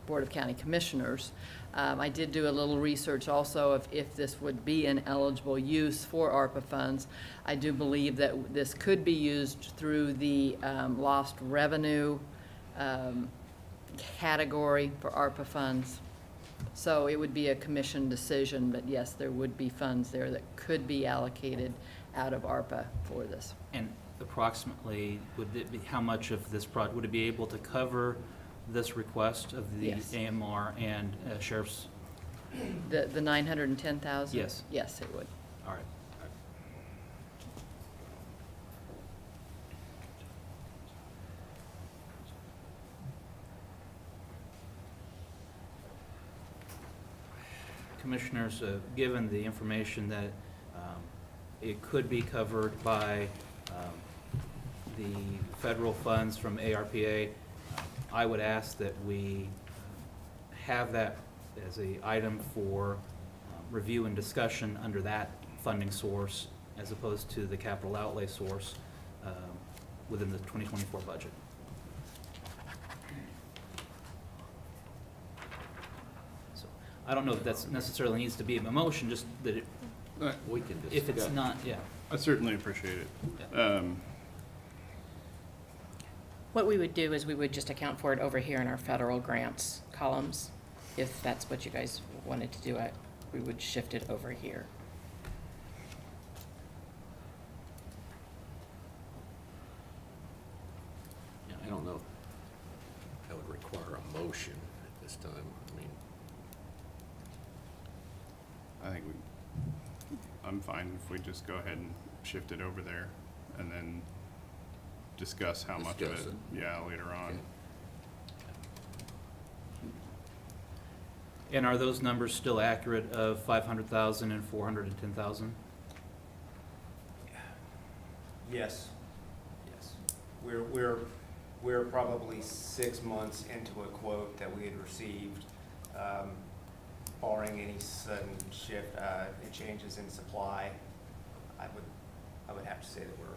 Board of County Commissioners. I did do a little research also if this would be an eligible use for ARPA funds. I do believe that this could be used through the lost revenue category for ARPA funds. So it would be a commission decision, but yes, there would be funds there that could be allocated out of ARPA for this. And approximately, would it be, how much of this project, would it be able to cover this request of the Yes. AMR and sheriff's? The 910,000? Yes. Yes, it would. All right. Commissioners, given the information that it could be covered by the federal funds from ARPA, I would ask that we have that as a item for review and discussion under that funding source as opposed to the capital outlay source within the 2024 budget. So I don't know if that's necessarily needs to be a motion, just that it, We can discuss. if it's not, yeah. I certainly appreciate it. Yeah. What we would do is we would just account for it over here in our federal grants columns. If that's what you guys wanted to do, we would shift it over here. Yeah, I don't know if that would require a motion at this time. I mean, I think I'm fine if we just go ahead and shift it over there and then discuss how much of Discuss it, yeah, later on. And are those numbers still accurate of 500,000 and 410,000? Yes. Yes. We're probably 6 months into a quote that we had received, barring any sudden shift, changes in supply. I would have to say that we're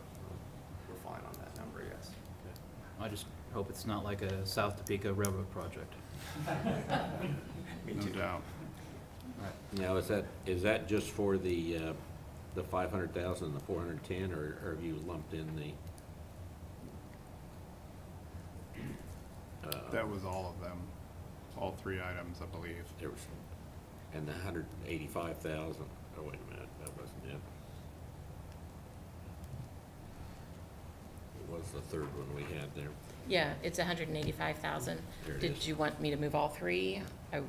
fine on that number, yes. I just hope it's not like a South Topeka railroad project. Me No too. doubt. now, is that just for the 500,000 and the 410, or have you lumped in the? That was all of them, all three items, I believe. There was, and the 185,000, oh, wait a minute, that wasn't it. What was the third one we had there? Yeah, it's 185,000. There it Did is. you want me to move all three? I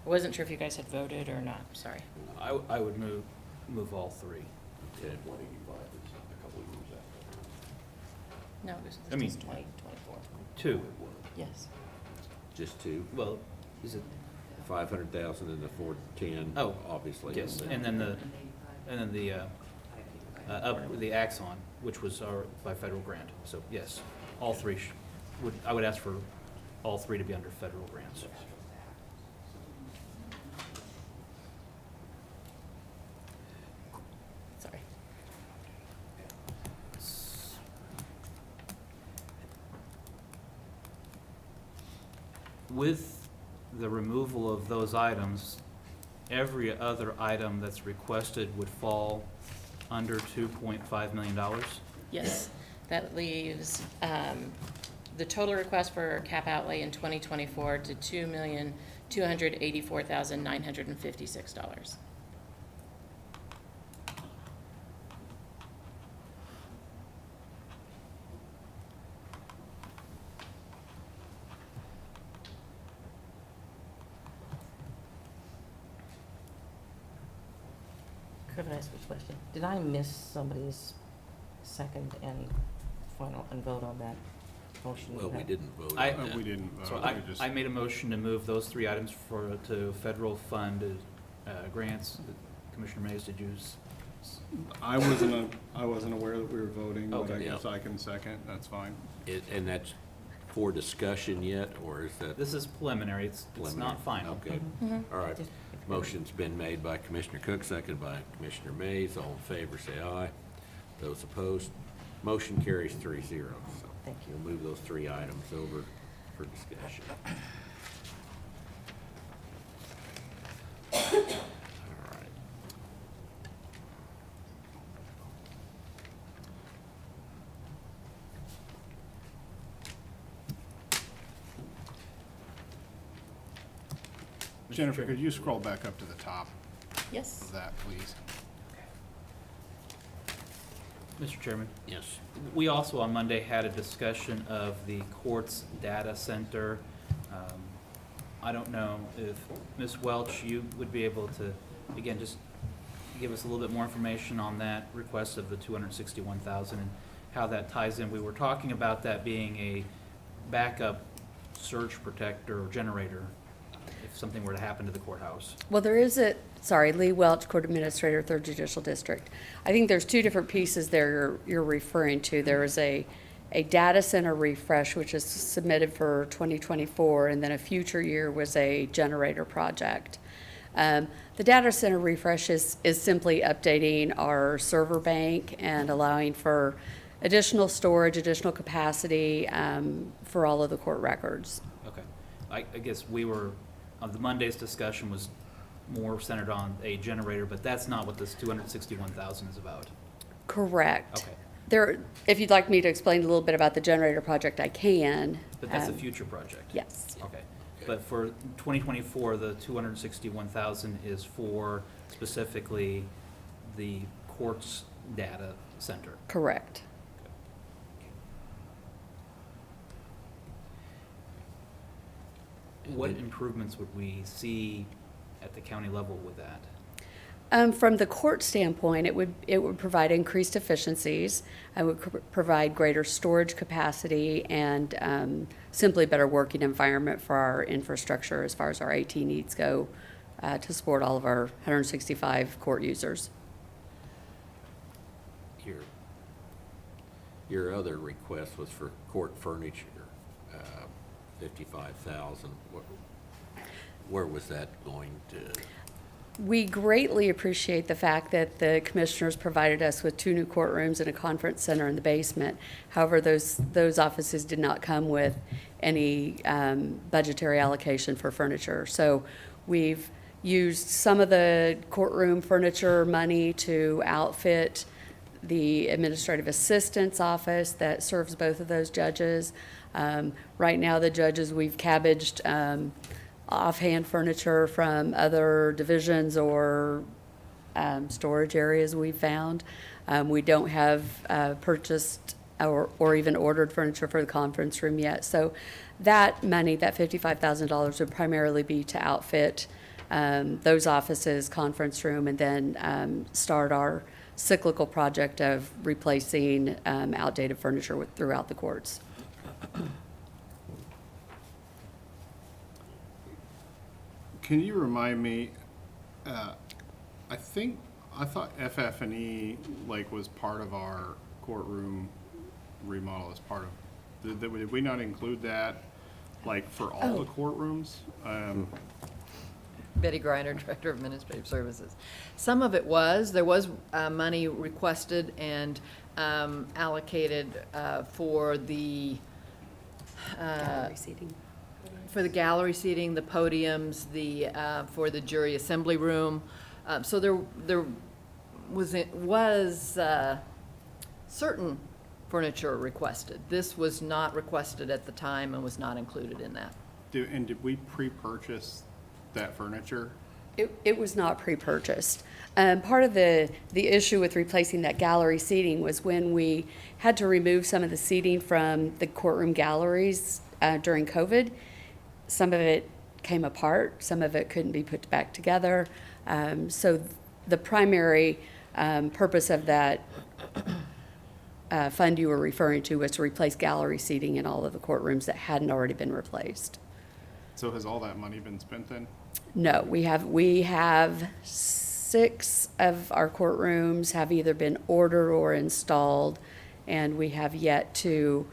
wasn't sure if you guys had voted or not, sorry. I would move all three. Okay. No, I mean- this is 2024. Two. Yes. Just two, Well, is it, 500,000 and the 410, Oh, obviously. yes, and then the Axon, which was by federal grant. So yes, all three I would ask for all three to be under federal grants. Sorry. With the removal of those items, every other item that's requested would fall under $2.5 million. Yes, that leaves the total request for cap outlay in 2024 to $2,284,956. Could I ask a question? Did I miss somebody's second and final and vote on that motion? Well, we didn't vote on I- that. We didn't So vote, we just. I made a motion to move those three items to federal fund grants. Commissioner Mays, did you I wasn't aware that we were voting, but I Okay. guess I can second, that's fine. And that's for discussion yet, or is that? This is preliminary, it's not final. Okay, all right. Motion's been made by Commissioner Cook, seconded by Commissioner Mays. All in favor, say aye. Those opposed, motion carries 3-0. So Thank you. we'll move those 3 items over for discussion. All right. Jennifer, could you scroll back up to the top Yes. of that, please? Mr. Chairman, Yes. we also on Monday had a discussion of the court's data center. I don't know if Ms. Welch, you would be able to, again, just give us a little bit more information on that request of the $261,000 and how that ties in. We were talking about that being a backup surge protector or generator if something were to happen to the courthouse. Well, there is Lee Welch, Court Administrator, 3rd Judicial District. I think there's 2 different pieces there you're referring to. There is a data center refresh, which is submitted for 2024, and then a future year was a generator project. The data center refresh is simply updating our server bank and allowing for additional storage, additional capacity for all of the court records. Okay. I guess we were, the Monday's discussion was more centered on a generator, but that's not what this $261,000 is about. Correct. Okay. If you'd like me to explain a little bit about the generator project, I can. But that's a future project? Yes. Okay. But for 2024, the $261,000 is for specifically the court's data center? Correct. What improvements would we see at the county level with that? From the court standpoint, it would provide increased efficiencies. It would provide greater storage capacity and simply better working environment for our infrastructure as far as our AT needs go to support all of our 165 court users. Your other request was for court furniture, $55,000. Where was that going to? We greatly appreciate the fact that the commissioners provided us with 2 new courtrooms and a conference center in the basement. However, those offices did not come with any budgetary allocation for furniture. So we've used some of the courtroom furniture money to outfit the administrative assistant's office that serves both of those judges. Right now, the judges, we've cabbaged offhand furniture from other divisions or storage areas we've found. We don't have purchased or even ordered furniture for the conference room yet. So that money, that $55,000 would primarily be to outfit those offices, conference room, and then start our cyclical project of replacing outdated furniture throughout the courts. Can you remind me, I thought FF&E was part of our courtroom remodel as part of, did we not include that, for all the courtrooms? Betty Griner, Director of Administrative Services. Some of it there was money requested and allocated for the Gallery seating. for the gallery seating, the podiums, for the jury assembly room. So there was certain furniture requested. This was not requested at the time and was not included in that. And did we pre-purchase that furniture? It was not pre-purchased. Part of the issue with replacing that gallery seating was when we had to remove some of the seating from the courtroom galleries during COVID. Some of it came apart, some of it couldn't be put back together. So the primary purpose of that fund you were referring to was to replace gallery seating in all of the courtrooms that hadn't already been replaced. So has all that money been spent then? No, we have $6 6 of our courtrooms have either been ordered or installed, and we have yet to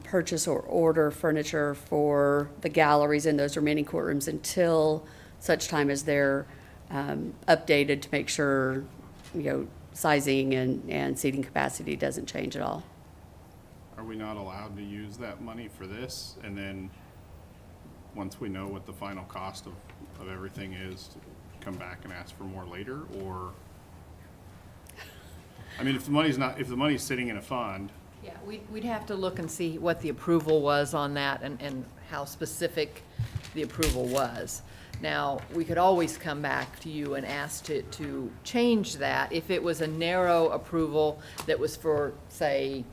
purchase or order furniture for the galleries in those remaining courtrooms until such time as they're updated to make sure, sizing and seating capacity doesn't change at all. Are we not allowed to use that money for this? And then, once we know what the final cost of everything is, come back and ask for more later? Or, I mean, if the money's sitting in a fund, Yeah, we'd have to look and see what the approval was on that and how specific the approval was. Now, we could always come back to you and ask to change that if it was a narrow approval that was for, say,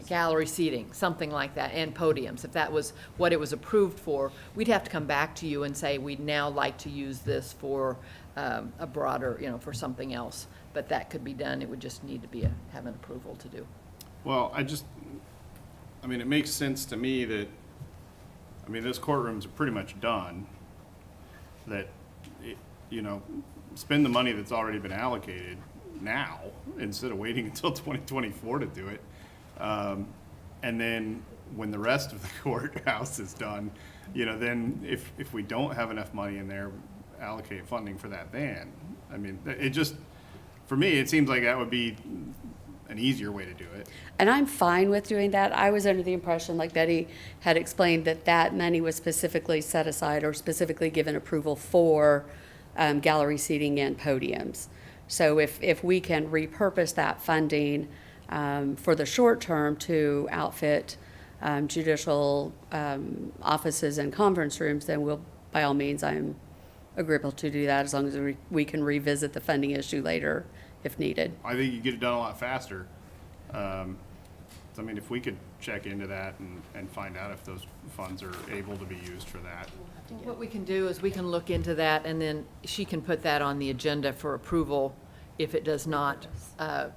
gallery seating, something like that, and podiums. If that was what it was approved for, we'd have to come back to you and say, we'd now like to use this for a broader, for something else. But that could be done. It would just need to have an approval to do. well, it makes sense to me that, those courtrooms are pretty much done. That, spend the money that's already been allocated now instead of waiting until 2024 to do it. And then when the rest of the courthouse is done, then if we don't have enough money in there, allocate funding for that then. For me, it seems like that would be an easier way to do it. And I'm fine with doing that. I was under the impression, like Betty had explained, that money was specifically set aside or specifically given approval for gallery seating and podiums. So if we can repurpose that funding for the short term to outfit judicial offices and conference rooms, then we'll, by all means, I'm agreeable to do that as long as we can revisit the funding issue later if needed. I think you get it done a lot faster. If we could check into that and find out if those funds are able to be used for that. What we can do is we can look into that, and then she can put that on the agenda for approval if it does not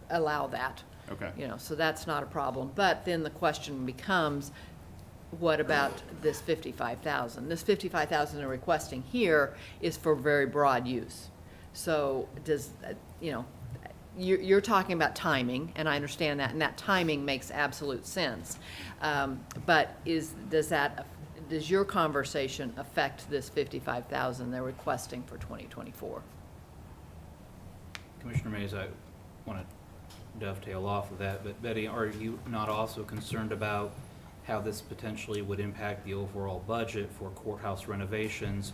allow that. Okay. So that's not a problem. But then the question becomes, what about this 55,000? This 55,000 they're requesting here is for very broad use. So you're talking about timing, and I understand that, and that timing makes absolute sense. But does your conversation affect this 55,000 they're requesting for 2024? Commissioner Mays, I want to dovetail off of that, but Betty, are you not also concerned about how this potentially would impact the overall budget for courthouse renovations,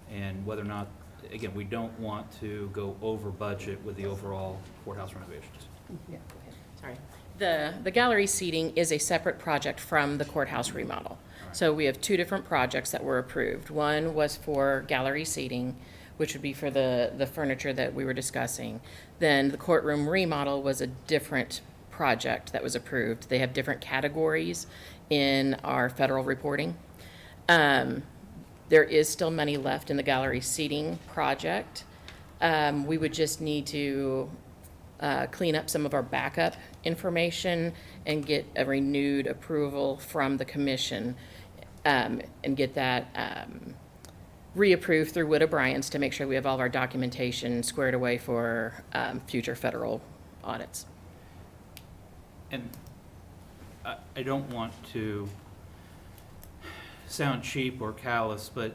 and whether or not, again, we don't want to go over budget with the overall courthouse renovations? Yeah. Sorry. The gallery seating is a separate project from the courthouse remodel. So we have two different projects that were approved. One was for gallery seating, which would be for the furniture that we were discussing. Then the courtroom remodel was a different project that was approved. They have different categories in our federal reporting. There is still money left in the gallery seating project. We would just need to clean up some of our backup information and get a renewed approval from the commission, and get that reapproved through Wood O'Brien's to make sure we have all of our documentation squared away for future federal audits. And I don't want to sound cheap or callous, but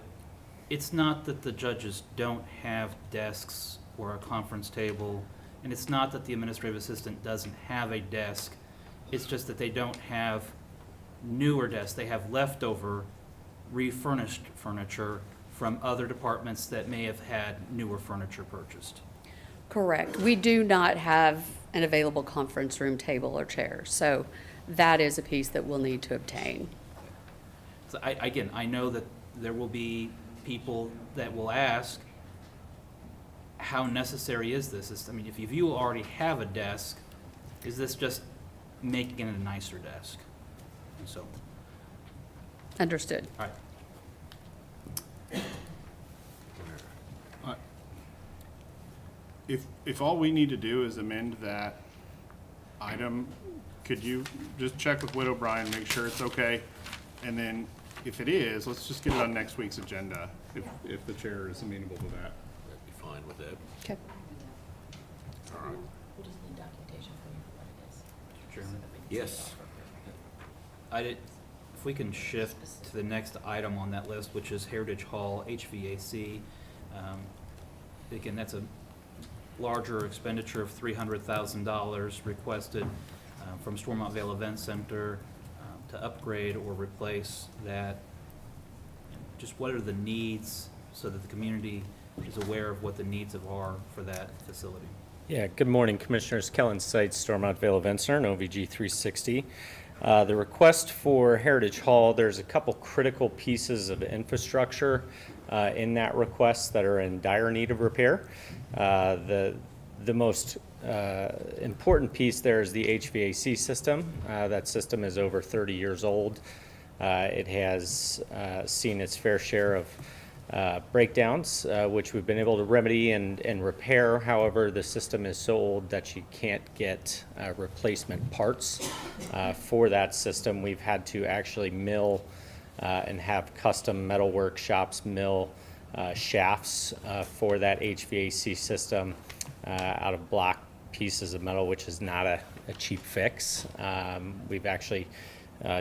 it's not that the judges don't have desks or a conference table, and it's not that the administrative assistant doesn't have a desk. It's just that they don't have newer desks. They have leftover refurnished furniture from other departments that may have had newer furniture purchased. Correct. We do not have an available conference room table or chair, so that is a piece that we'll need to obtain. So I know that there will be people that will ask, how necessary is this? If you already have a desk, is this just making it a nicer desk? And so, Understood. all right. If all we need to do is amend that item, could you just check with Wood O'Brien, make sure it's okay? And then if it is, let's just get it on next week's agenda, if the chair is amenable to that. I'd be fine with that. Okay. right. We'll just need documentation from you for what it is. Mr. Chairman? Yes. If we can shift to the next item on that list, which is Heritage Hall HVAC. Again, that's a larger expenditure of $300,000 requested from Stormont Vale Event Center to upgrade or replace that. Just what are the needs so that the community is aware of what the needs are for that facility? Yeah, good morning, Commissioners. Kellen Seitz, Stormont Vale Event Center, and OVG 360. The request for Heritage Hall, there's a couple critical pieces of infrastructure in that request that are in dire need of repair. The most important piece there is the HVAC system. That system is over 30 years old. It has seen its fair share of breakdowns, which we've been able to remedy and repair. However, the system is so old that you can't get replacement parts for that system. We've had to actually mill and have custom metal workshops mill shafts for that HVAC system out of block pieces of metal, which is not a cheap fix. We've actually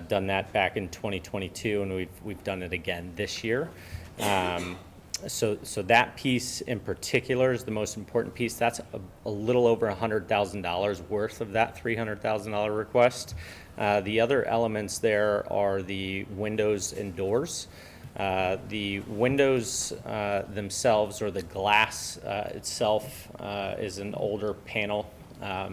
done that back in 2022, and we've done it again this year. So that piece in particular is the most important piece. That's a little over $100,000 worth of that $300,000 request. The other elements there are the windows and doors. The windows themselves, or the glass itself, is an older panel.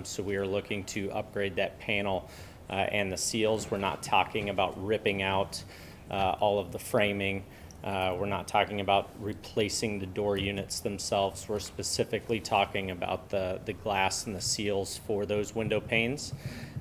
So we are looking to upgrade that panel and the seals. We're not talking about ripping out all of the framing. We're not talking about replacing the door units themselves. We're specifically talking about the glass and the seals for those window panes.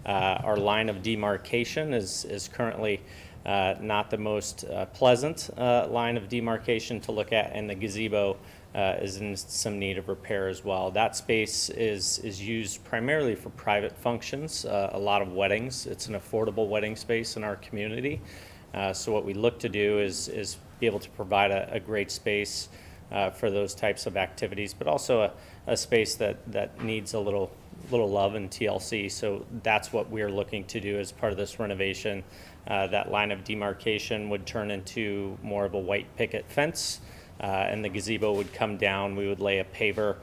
Our line of demarcation is currently not the most pleasant line of demarcation to look at, and the gazebo is in some need of repair as well. That space is used primarily for private functions, a lot of weddings. It's an affordable wedding space in our community. So what we look to do is be able to provide a great space for those types of activities, but also a space that needs a little love and TLC. So that's what we're looking to do as part of this renovation. That line of demarcation would turn into more of a white picket fence, and the gazebo would come down. We would lay a paver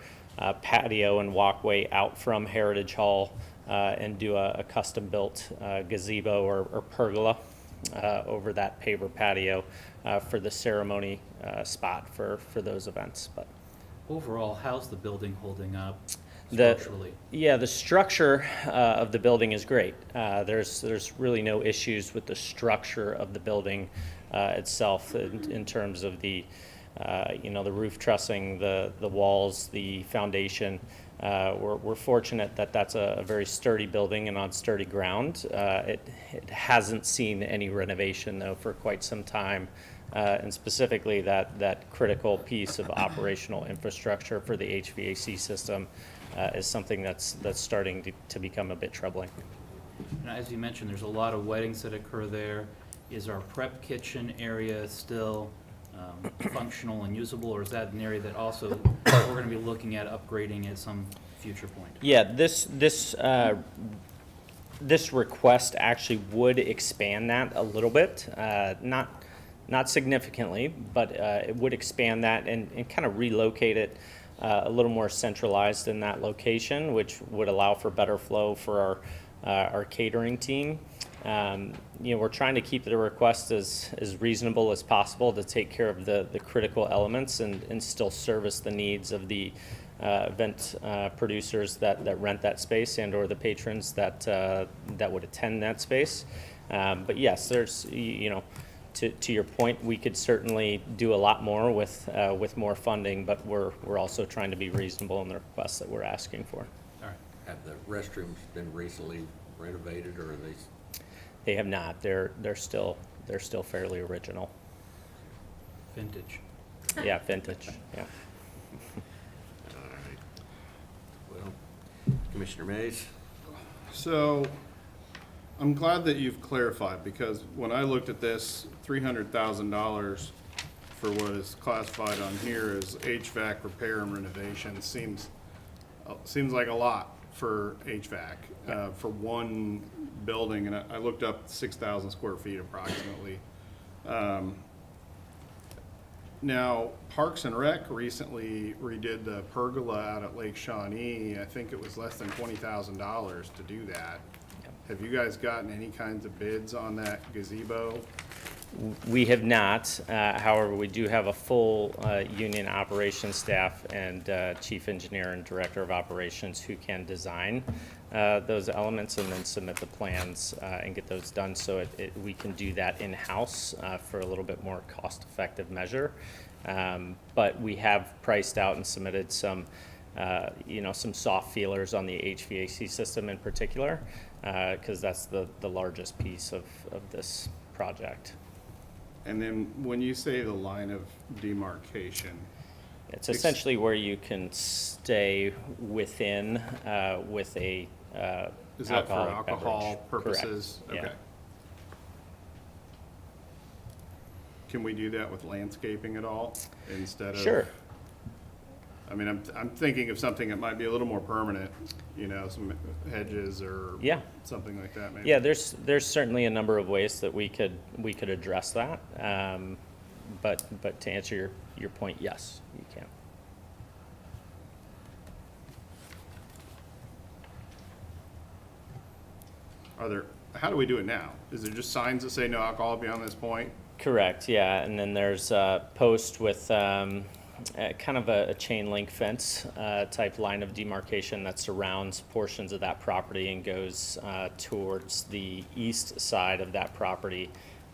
patio and walkway out from Heritage Hall and do a custom-built gazebo or pergola over that paver patio for the ceremony spot for those events. But Overall, how's the building holding up the structurally? structure of the building is great. There's really no issues with the structure of the building itself in terms of the the roof trussing, the walls, the foundation. We're fortunate that that's a very sturdy building and on sturdy ground. It hasn't seen any renovation though for quite some time, and specifically that critical piece of operational infrastructure for the HVAC system is something that's starting to become a bit troubling. And as you mentioned, there's a lot of weddings that occur there. Is our prep kitchen area still functional and usable, or is that an area that also we're going to be looking at upgrading at some future point? Yeah, this request actually would expand that a little bit, not significantly, but it would expand that and kind of relocate it a little more centralized in that location, which would allow for better flow for our catering team. We're trying to keep the request as reasonable as possible to take care of the critical elements and still service the needs of the event producers that rent that space and or the patrons that would attend that space. But yes, there's, to your point, we could certainly do a lot more with more funding, but we're also trying to be reasonable in the requests that we're asking for. All right. Have the restrooms been recently renovated, or are they? They have not. They're still fairly original. Vintage. Yeah, vintage. Yeah. All right. Well, Commissioner Mays? So I'm glad that you've clarified, because when I looked at this, $300,000 for what is classified on here as HVAC repair and renovation seems seems like a lot for HVAC, for one building, and I looked up 6,000 square feet approximately. Now, Parks and Rec recently redid the pergola out at Lake Shawnee. I think it was less than $20,000 to do that. Have you guys gotten any kinds of bids on that gazebo? We have not. However, we do have a full union operations staff and chief engineer and director of operations who can design those elements and then submit the plans and get those done. So we can do that in-house for a little bit more cost-effective measure. But we have priced out and submitted some, some soft feelers on the HVAC system in particular, because that's the largest piece of this project. And then when you say the line of demarcation, It's essentially where you can stay within with a is that for alcoholic alcohol beverage. purposes? Correct. Okay. Can we do that with landscaping at all instead of? Sure. I mean, I'm thinking of something that might be a little more permanent, some hedges or Yeah. something like that maybe. Yeah, there's certainly a number of ways that we could address that. But to answer your point, yes, you can. How do we do it now? Is there just signs that say no alcohol beyond this point? Correct, yeah, and then there's a post with kind of a chain link fence type line of demarcation that surrounds portions of that property and goes towards the east side of that property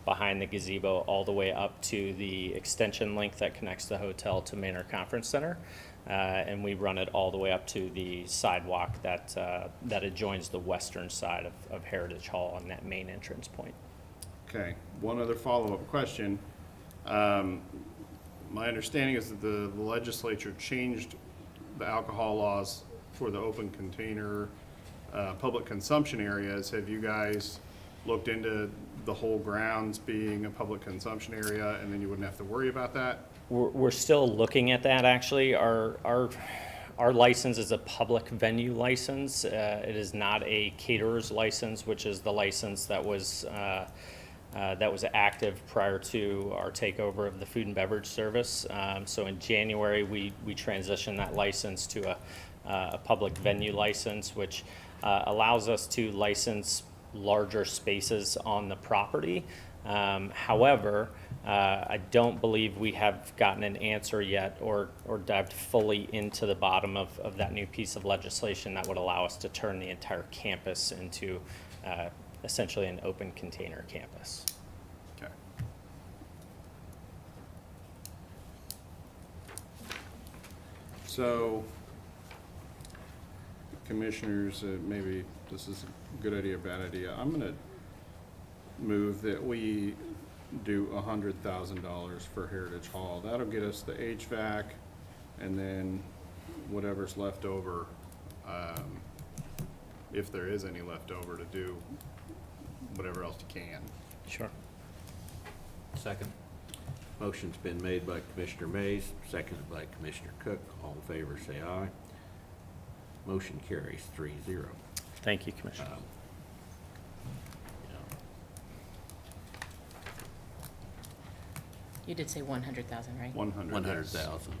behind the gazebo all the way up to the extension link that connects the hotel to Manor Conference Center. And we run it all the way up to the sidewalk that adjoins the western side of Heritage Hall on that main entrance point. Okay, one other follow-up question. My understanding is that the legislature changed the alcohol laws for the open container, public consumption areas. Have you guys looked into the whole grounds being a public consumption area and then you wouldn't have to worry about that? We're still looking at that, actually. Our license is a public venue license. It is not a caterer's license, which is the license that was active prior to our takeover of the food and beverage service. So in January, we transitioned that license to a public venue license, which allows us to license larger spaces on the property. However, I don't believe we have gotten an answer yet or dived fully into the bottom of that new piece of legislation that would allow us to turn the entire campus into essentially an open container campus. Okay. So, commissioners, maybe this is a good idea or bad idea. I'm gonna move that we do $100,000 for Heritage Hall. That'll get us the HVAC and then whatever's left over, if there is any left over, to do whatever else you can. Sure. Second. Motion's been made by Commissioner Mays, seconded by Commissioner Cook. All in favor, say aye. Motion carries 3-0. Thank you, Commissioner. You did say 100,000, right? 100,000.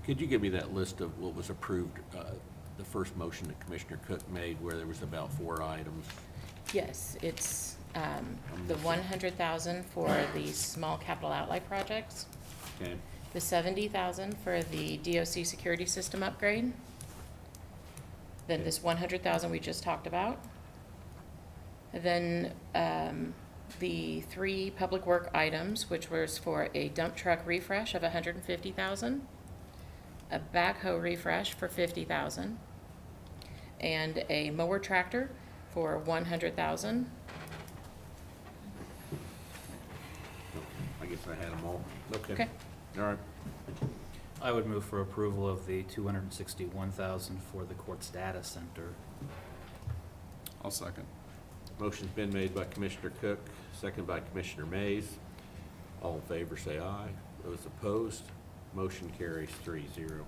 Could you give me that list of what was approved, the first motion that Commissioner Cook made, where there was about 4 items? Yes, it's the 100,000 for the small capital outlay projects, Okay, the 70,000 for the DOC security system upgrade, then this 100,000 we just talked about, and then the 3 public work items, which was for a dump truck refresh of 150,000, a backhoe refresh for 50,000, and a mower tractor for 100,000. I guess I had them all. Okay. All right. I would move for approval of the $261,000 for the court's data center. I'll second. Motion's been made by Commissioner Cook, seconded by Commissioner Mays. All in favor, say aye. Those opposed, motion carries 3-0.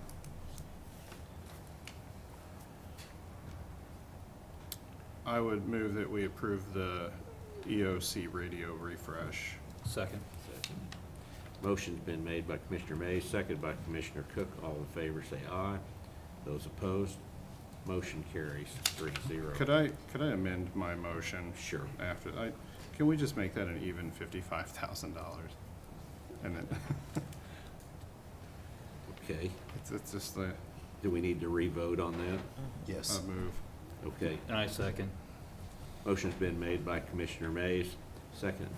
I would move that we approve the EOC radio refresh. Second. Motion's been made by Commissioner Mays, seconded by Commissioner Cook. All in favor, say aye. Those opposed, motion carries 3-0. Could I amend my motion? Sure. Can we just make that an even $55,000? And then, Okay. it's just the, Do we need to re-vote on that? Yes. move. Okay. And I second. Motion's been made by Commissioner Mays, seconded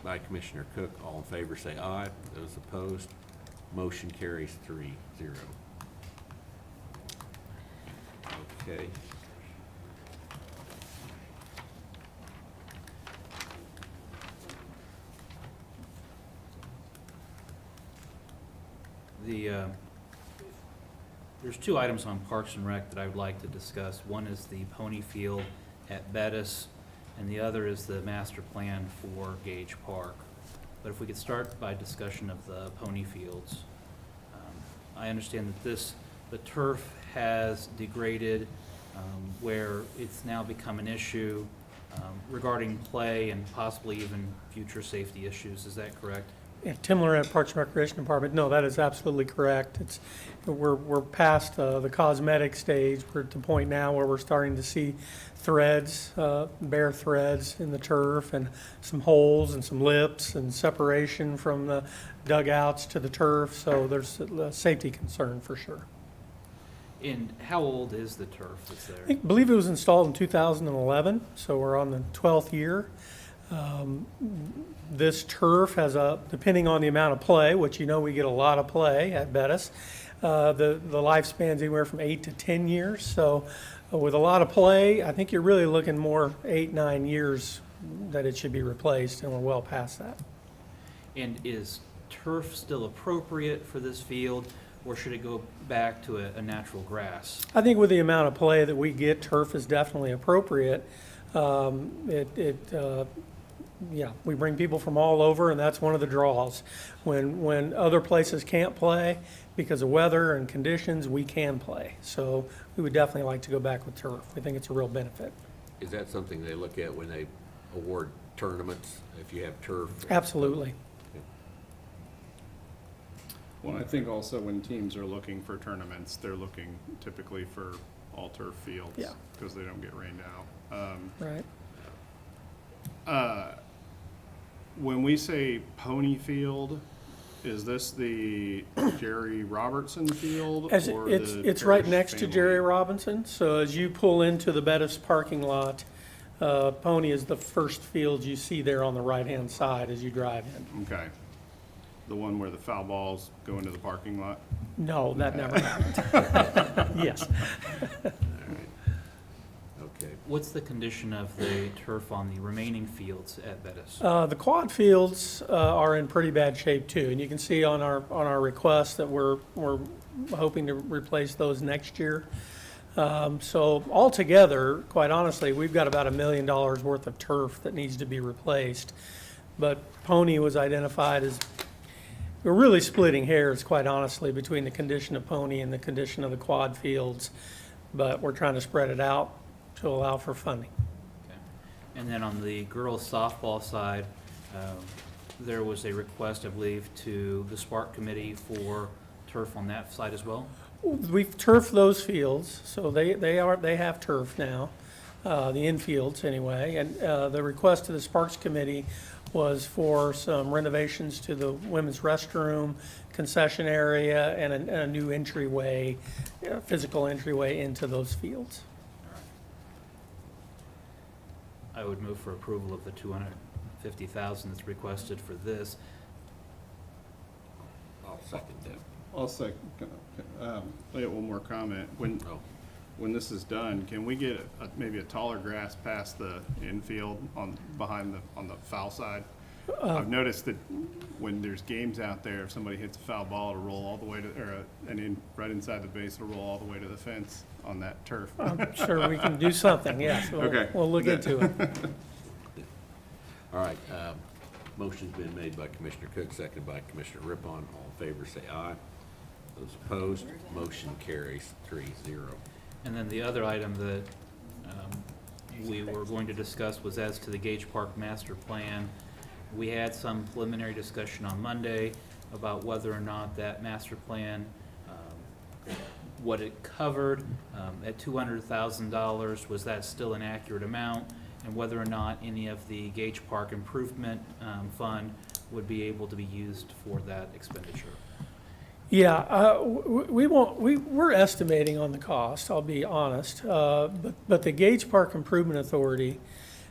by Commissioner Cook. All in favor, say aye. Those opposed, motion carries 3-0. Okay. There's two items on Parks and Rec that I would like to discuss. One is the pony field at Bettis, and the other is the master plan for Gage Park. But if we could start by discussion of the pony fields. I understand that the turf has degraded, where it's now become an issue regarding play and possibly even future safety issues. Is that correct? Yeah, Tim Laurent, Parks and Recreation Department. No, that is absolutely correct. We're past the cosmetic stage. We're at the point now where we're starting to see threads, bare threads in the turf, and some holes and some lips and separation from the dugouts to the turf. So there's a safety concern for sure. And how old is the turf that's there? I believe it was installed in 2011, so we're on the 12th year. This turf has depending on the amount of play, which you know we get a lot of play at Bettis, the lifespan's anywhere from 8 to 10 years. So with a lot of play, I think you're really looking more 8-9 years that it should be replaced, and we're well past that. And is turf still appropriate for this field, or should it go back to a natural grass? I think with the amount of play that we get, turf is definitely appropriate. Yeah, we bring people from all over, and that's one of the draws. When other places can't play because of weather and conditions, we can play. So we would definitely like to go back with turf. We think it's a real benefit. Is that something they look at when they award tournaments, if you have turf? Absolutely. Well, I think also when teams are looking for tournaments, they're looking typically for all turf fields. Yeah. Because they don't get rained out. Right. When we say pony field, is this the Jerry Robertson field? Or It's right next to Jerry Robinson. So as you pull into the Bettis parking lot, Pony is the first field you see there on the right-hand side as you drive in. Okay. The one where the foul balls go into the parking lot? No, that never happened. Yes. Okay. What's the condition of the turf on the remaining fields at Bettis? The quad fields are in pretty bad shape too, and you can see on our request that we're hoping to replace those next year. So altogether, quite honestly, we've got about $1 million worth of turf that needs to be replaced. But Pony was identified as, we're really splitting hairs, quite honestly, between the condition of Pony and the condition of the quad fields. But we're trying to spread it out to allow for funding. Okay. And then on the girls softball side, there was a request, I believe, to the Spark Committee for turf on that side as well? We've turfed those fields, so they have turf now, the infields anyway. And the request to the Sparks Committee was for some renovations to the women's restroom, concession area, and a new entryway, physical entryway into those fields. I would move for approval of the $250,000 that's requested for this. I'll second that. I'll second, I got one more comment. When this is done, can we get maybe a taller grass past the infield on the foul side? I've noticed that when there's games out there, if somebody hits a foul ball, it'll roll all the way to, right inside the base, it'll roll all the way to the fence on that turf. I'm sure we can do something, yes. Okay. We'll look into it. All right, motion's been made by Commissioner Cook, seconded by Commissioner Rippon. All in favor, say aye. Those opposed, motion carries 3-0. And then the other item that we were going to discuss was as to the Gage Park Master Plan. We had some preliminary discussion on Monday about whether or not that master plan, what it covered, at $200,000, was that still an accurate amount? And whether or not any of the Gage Park Improvement Fund would be able to be used for that expenditure. Yeah, we're estimating on the cost, I'll be honest. But the Gage Park Improvement Authority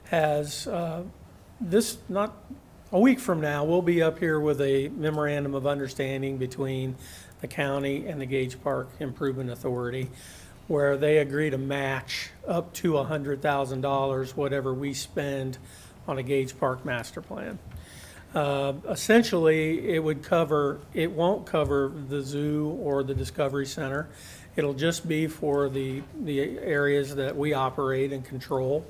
has, not a week from now, we'll be up here with a memorandum of understanding between the county and the Gage Park Improvement Authority, where they agree to match up to $100,000 whatever we spend on a Gage Park master plan. Essentially, it won't cover the zoo or the Discovery Center. It'll just be for the areas that we operate and control.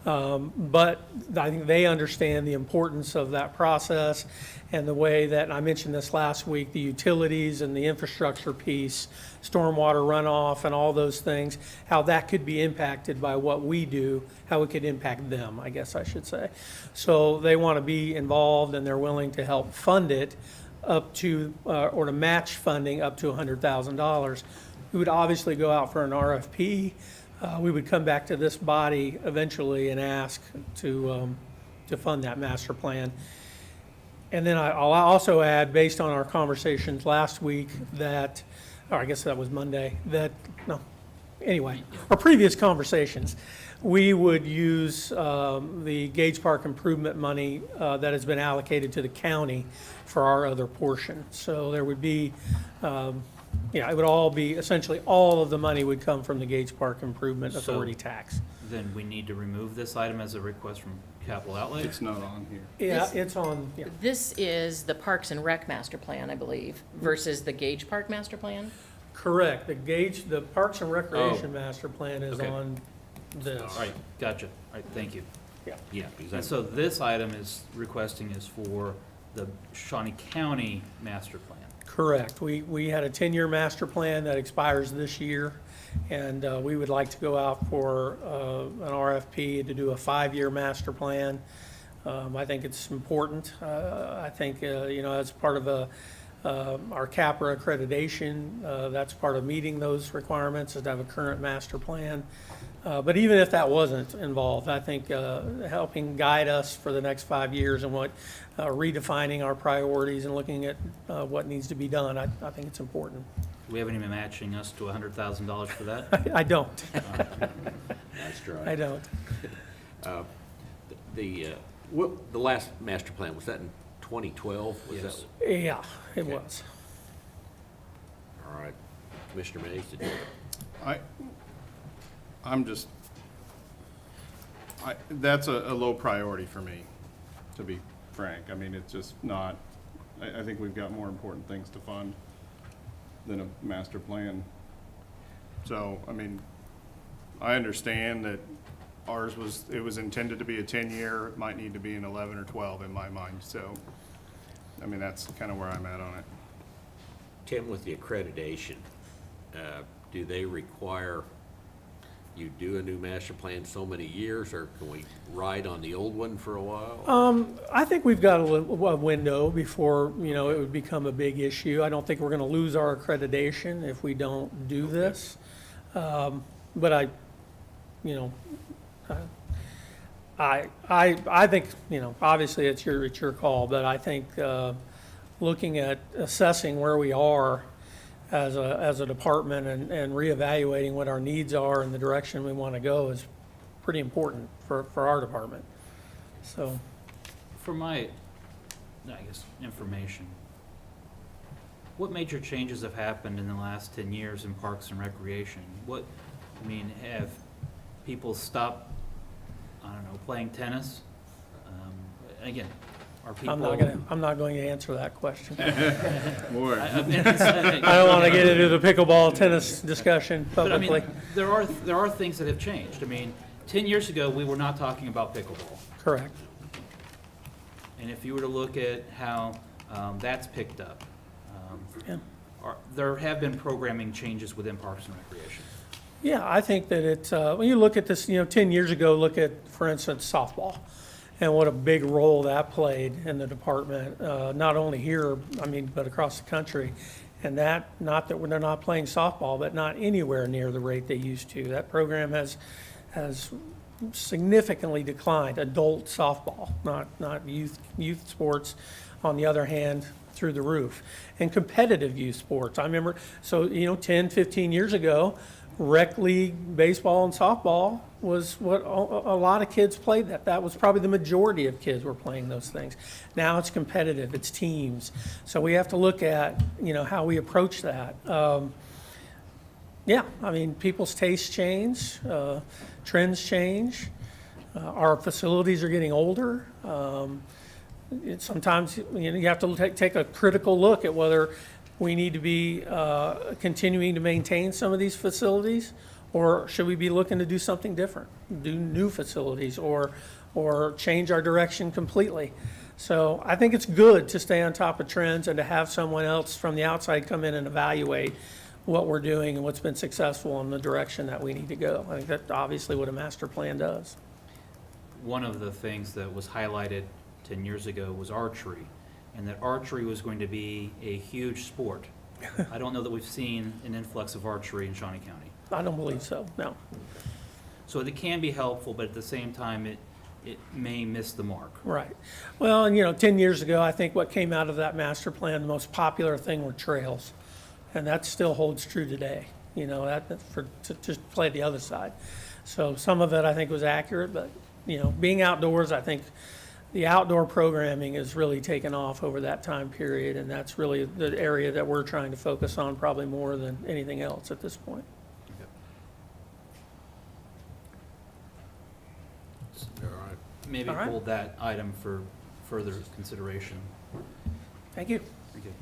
But I think they understand the importance of that process and the way that, I mentioned this last week, the utilities and the infrastructure piece, stormwater runoff and all those things, how that could be impacted by what we do, how it could impact them, I guess I should say. So they want to be involved and they're willing to help fund it up to, or to match funding up to $100,000. We would obviously go out for an RFP. We would come back to this body eventually and ask to fund that master plan. And then I'll also add, based on our conversations last week, that, or I guess that was Monday, our previous conversations, we would use the Gage Park improvement money that has been allocated to the county for our other portion. So there would be, it would all be, essentially all of the money would come from the Gage Park Improvement Authority tax. Then we need to remove this item as a request from capital outlay? It's not on here. Yeah, it's on, yeah. This is the Parks and Rec Master Plan, I believe, versus the Gage Park Master Plan? Correct. The Parks and Recreation Master Plan is Okay. on this. All right, gotcha. All right, thank you. Yeah. Yeah, And exactly. so this item is requesting is for the Shawnee County Master Plan. Correct. We had a 10-year master plan that expires this year, and we would like to go out for an RFP to do a 5-year master plan. I think it's important. I think, as part of our CAPRA accreditation, that's part of meeting those requirements, is to have a current master plan. But even if that wasn't involved, I think helping guide us for the next 5 years and redefining our priorities and looking at what needs to be done, I think it's important. Do we have any matching us to $100,000 for that? I don't. Nice try. I don't. The last master plan, was that in 2012? Was Yes. that- Yeah, it was. All right. Commissioner Mays, did you? That's a low priority for me, to be frank. I mean, it's just not, I think we've got more important things to fund than a master plan. So, I mean, I understand that it was intended to be a 10-year, it might need to be an 11 or 12 in my mind, so, I mean, that's kind of where I'm at on it. Tim, with the accreditation, do they require you do a new master plan so many years, or can we ride on the old one for a while? I think we've got a window before, it would become a big issue. I don't think we're going to lose our accreditation if we don't do this. But I think, obviously it's your call, but I think looking at assessing where we are as a department and reevaluating what our needs are and the direction we want to go is pretty important for our department. So, For my, information, what major changes have happened in the last 10 years in Parks and Recreation? Have people stopped, playing tennis? Again, are people? I'm not going to answer that question. Boy. I don't want to get into the pickleball tennis discussion But publicly. there are things that have changed. 10 years ago, we were not talking about pickleball. Correct. And if you were to look at how that's picked up, Yeah. there have been programming changes within Parks and Recreation. Yeah, I think that it's, when you look at this, 10 years ago, look at, for instance, softball, and what a big role that played in the department, not only here, but across the country. And that, not that they're not playing softball, but not anywhere near the rate they used to. That program has significantly declined. Adult softball, not youth sports, on the other hand, through the roof. And competitive youth sports. I remember, 10, 15 years ago, rec league baseball and softball was what a lot of kids played. That was probably the majority of kids were playing those things. Now it's competitive, it's teams. So we have to look at, how we approach that. People's tastes change, trends change. Our facilities are getting older. Sometimes, you have to take a critical look at whether we need to be continuing to maintain some of these facilities, or should we be looking to do something different, do new facilities, or change our direction completely. So I think it's good to stay on top of trends and to have someone else from the outside come in and evaluate what we're doing and what's been successful in the direction that we need to go. I think that's obviously what a master plan does. One of the things that was highlighted 10 years ago was archery, and that archery was going to be a huge sport. I don't know that we've seen an influx of archery in Shawnee County. I don't believe so, no. So it can be helpful, but at the same time, it may miss the mark. Right. Well, and 10 years ago, I think what came out of that master plan, the most popular thing were trails. And that still holds true today, to just play the other side. So some of it I think was accurate, but, being outdoors, I think the outdoor programming has really taken off over that time period, and that's really the area that we're trying to focus on probably more than anything else at this point. All right. Maybe All right. hold that item for further consideration. Thank you. Thank you.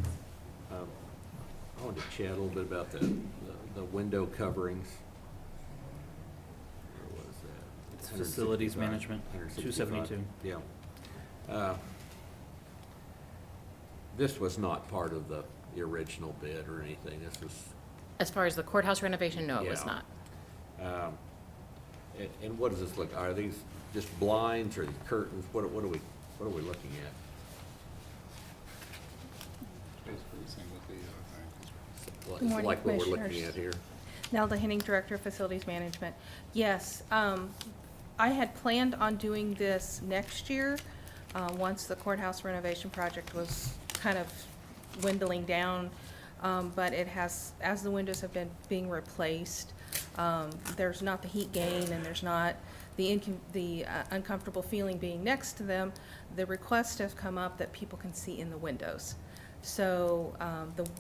I wanted to chat a little bit about the window coverings. Where was that? It's facilities 165. management, 272. Yeah. This was not part of the original bid or anything. This was, As far as the courthouse renovation, no, it was Yeah. not. and what does this look, are these just blinds or curtains? What are we looking at? Good morning, Like what we're looking Commissioners. at here? Nelda Henning, Director of Facilities Management. Yes, I had planned on doing this next year, once the courthouse renovation project was kind of dwindling down. But it has, as the windows have been being replaced, there's not the heat gain and there's not the uncomfortable feeling being next to them. The request has come up that people can see in the windows. So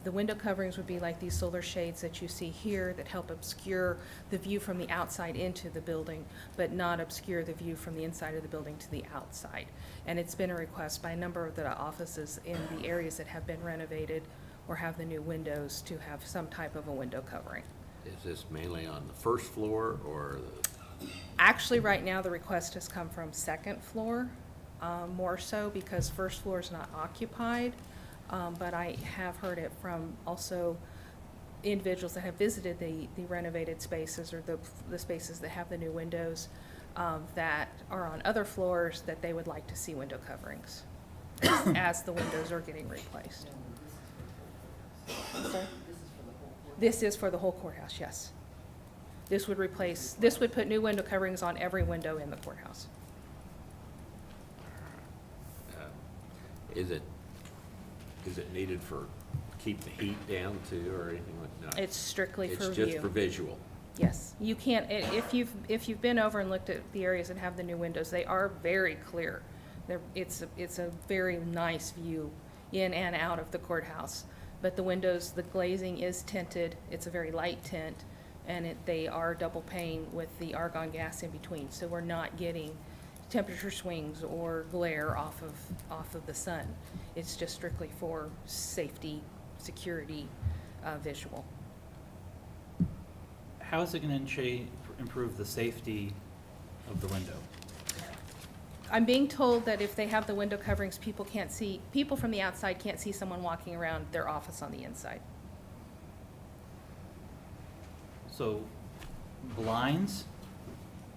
the window coverings would be like these solar shades that you see here that help obscure the view from the outside into the building, but not obscure the view from the inside of the building to the outside. And it's been a request by a number of the offices in the areas that have been renovated or have the new windows to have some type of a window covering. Is this mainly on the first floor or Actually, right now, the request has come from second floor, more so because first floor is not occupied. But I have heard it from also individuals that have visited the renovated spaces or the spaces that have the new windows that are on other floors that they would like to see window coverings as the windows are getting replaced. Sorry? This is for the whole courthouse, yes. This would put new window coverings on every window in the courthouse. is it needed for, keep the heat down too or anything like that? It's strictly for It's view. just for visual. Yes, you can't, if you've been over and looked at the areas that have the new windows, they are very clear. It's a very nice view in and out of the courthouse. But the windows, the glazing is tinted, it's a very light tint, and they are double pane with the argon gas in between. So we're not getting temperature swings or glare off of the sun. It's just strictly for safety, security, visual. How is it going to improve the safety of the window? I'm being told that if they have the window coverings, people from the outside can't see someone walking around their office on the inside. So Blinds?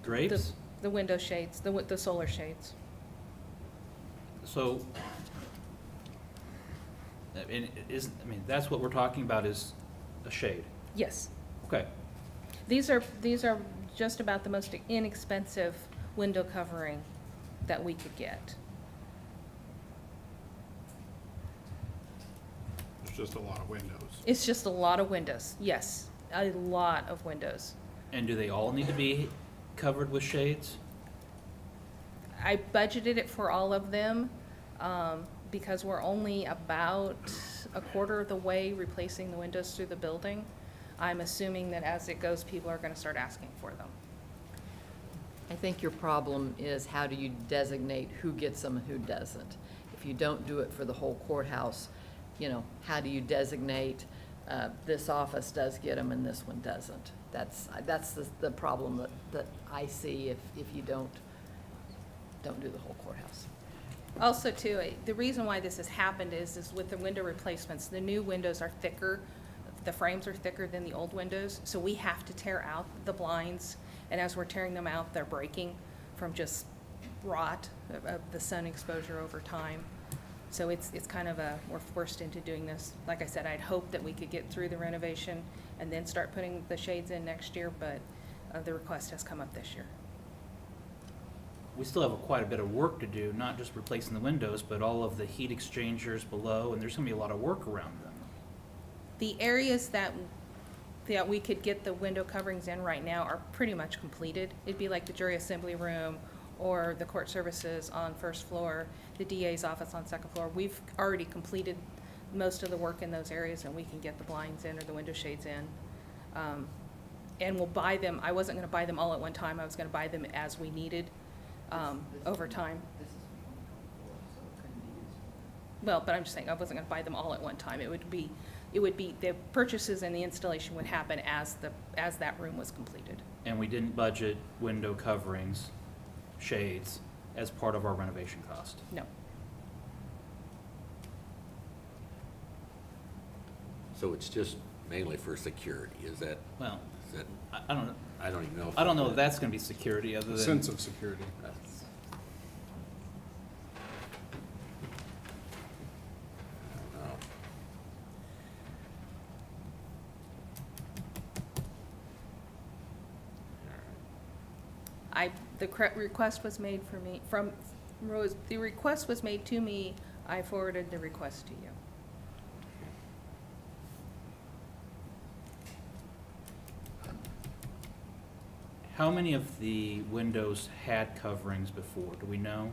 Drapes? The window shades, the solar shades. So, that's what we're talking about is a shade. Yes. Okay. These are just about the most inexpensive window covering that we could get. It's just a lot of windows. It's just a lot of windows, yes, a lot of windows. And do they all need to be covered with shades? I budgeted it for all of them, because we're only about a quarter of the way replacing the windows through the building. I'm assuming that as it goes, people are gonna start asking for them. I think your problem is how do you designate who gets them and who doesn't? If you don't do it for the whole courthouse, you know, how do you designate, this office does get them and this one doesn't? That's the problem that I see if you don't do the whole courthouse. Also too, the reason why this has happened is with the window replacements, the new windows are thicker, the frames are thicker than the old windows, so we have to tear out the blinds, and as we're tearing them out, they're breaking from just rot of the sun exposure over time. So it's kind of we're forced into doing this. Like I said, I'd hoped that we could get through the renovation and then start putting the shades in next year, but the request has come up this year. We still have quite a bit of work to do, not just replacing the windows, but all of the heat exchangers below, and there's gonna be a lot of work around them. The areas that we could get the window coverings in right now are pretty much completed. It'd be like the jury assembly room or the court services on first floor, the DA's office on second floor. We've already completed most of the work in those areas, and we can get the blinds in or the window shades in. And we'll buy them. I wasn't gonna buy them all at one time. I was gonna buy them as we needed, over time. Well, but I'm just saying, I wasn't gonna buy them all at one time. It would be, the purchases and the installation would happen as that room was completed. And we didn't budget window coverings, shades, as part of our renovation cost. No. So it's just mainly for security, is that? Well, Is that, I don't know. I don't even know. I don't know if that's gonna be security other A than. sense of security. The request was made for me, the request was made to me, I forwarded the request to you. How many of the windows had coverings before? Do we know?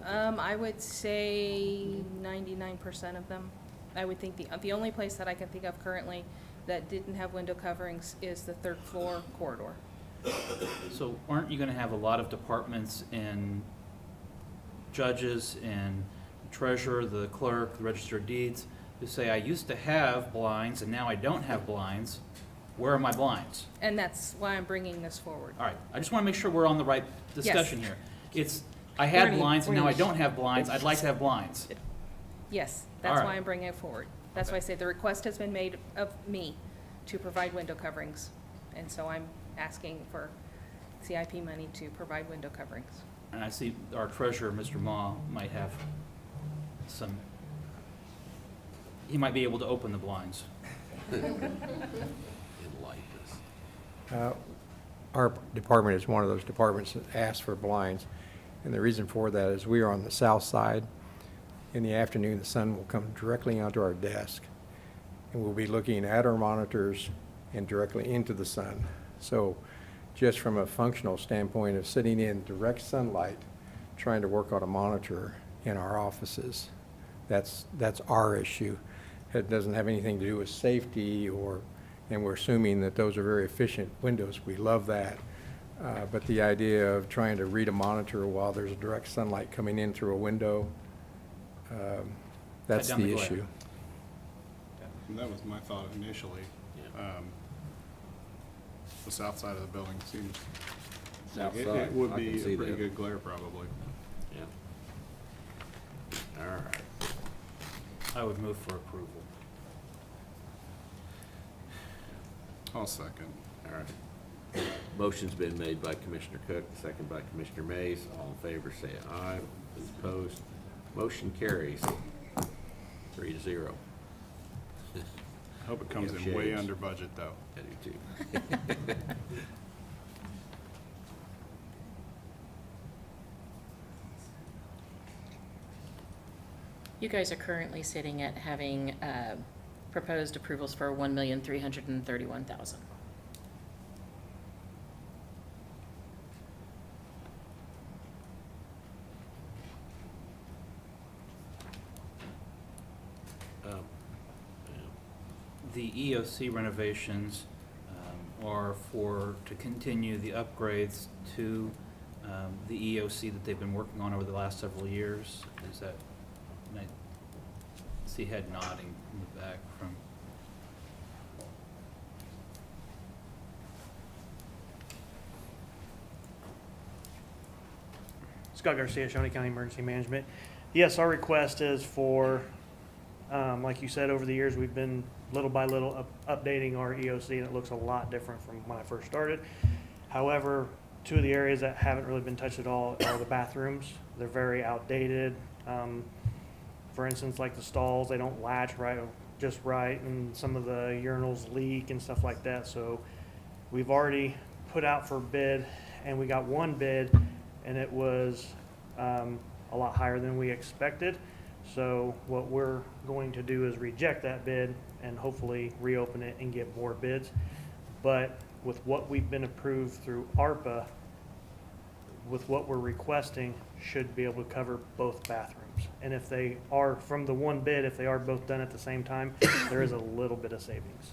I would say 99% of them. I would think the only place that I can think of currently that didn't have window coverings is the third floor corridor. So aren't you gonna have a lot of departments and judges and treasurer, the clerk, the register of deeds, who say, I used to have blinds and now I don't have blinds. Where are my blinds? And that's why I'm bringing this forward. All right, I just wanna make sure we're on the right discussion here. I had We're blinds and now I any- don't have blinds, I'd like to have blinds. Yes, All that's right. why I'm bringing it forward. That's why I say the request has been made of me to provide window coverings. And so I'm asking for CIP money to provide window coverings. And I see our treasurer, Mr. Ma, might have he might be able to open the blinds. Enlighten us. Our department is one of those departments that asks for blinds. And the reason for that is we are on the south side. In the afternoon, the sun will come directly onto our desk. And we'll be looking at our monitors and directly into the sun. So just from a functional standpoint of sitting in direct sunlight, trying to work on a monitor in our offices, that's our issue. It doesn't have anything to do with safety and we're assuming that those are very efficient windows. We love that. But the idea of trying to read a monitor while there's direct sunlight coming in through a window, that's Cut down the glare. issue. And that was my thought initially. The south side of the building seems, South it side, would I be can see a pretty that. good glare probably. Yeah. All right. I would move for approval. I'll second. All right. Motion's been made by Commissioner Cook, second by Commissioner Mays. All in favor, say aye. Those opposed, motion carries 3-0. I hope it comes We in have way shades. under budget, though. I do too. You guys are currently sitting at having proposed approvals for $1,331,000. The EOC renovations are to continue the upgrades to the EOC that they've been working on over the last several years. Is that, and I see head nodding in the back from. Scott Garcia, Shawnee County Emergency Management. Yes, our request is for, like you said, over the years, we've been little by little updating our EOC, and it looks a lot different from when I first started. However, two of the areas that haven't really been touched at all are the bathrooms. They're very outdated. For instance, like the stalls, they don't latch just right, and some of the urinals leak and stuff like that. So we've already put out for bid, and we got one bid, and it was a lot higher than we expected. So what we're going to do is reject that bid and hopefully reopen it and get more bids. But with what we've been approved through ARPA, with what we're requesting, should be able to cover both bathrooms. And if they are, from the one bid, if they are both done at the same time, there is a little bit of savings.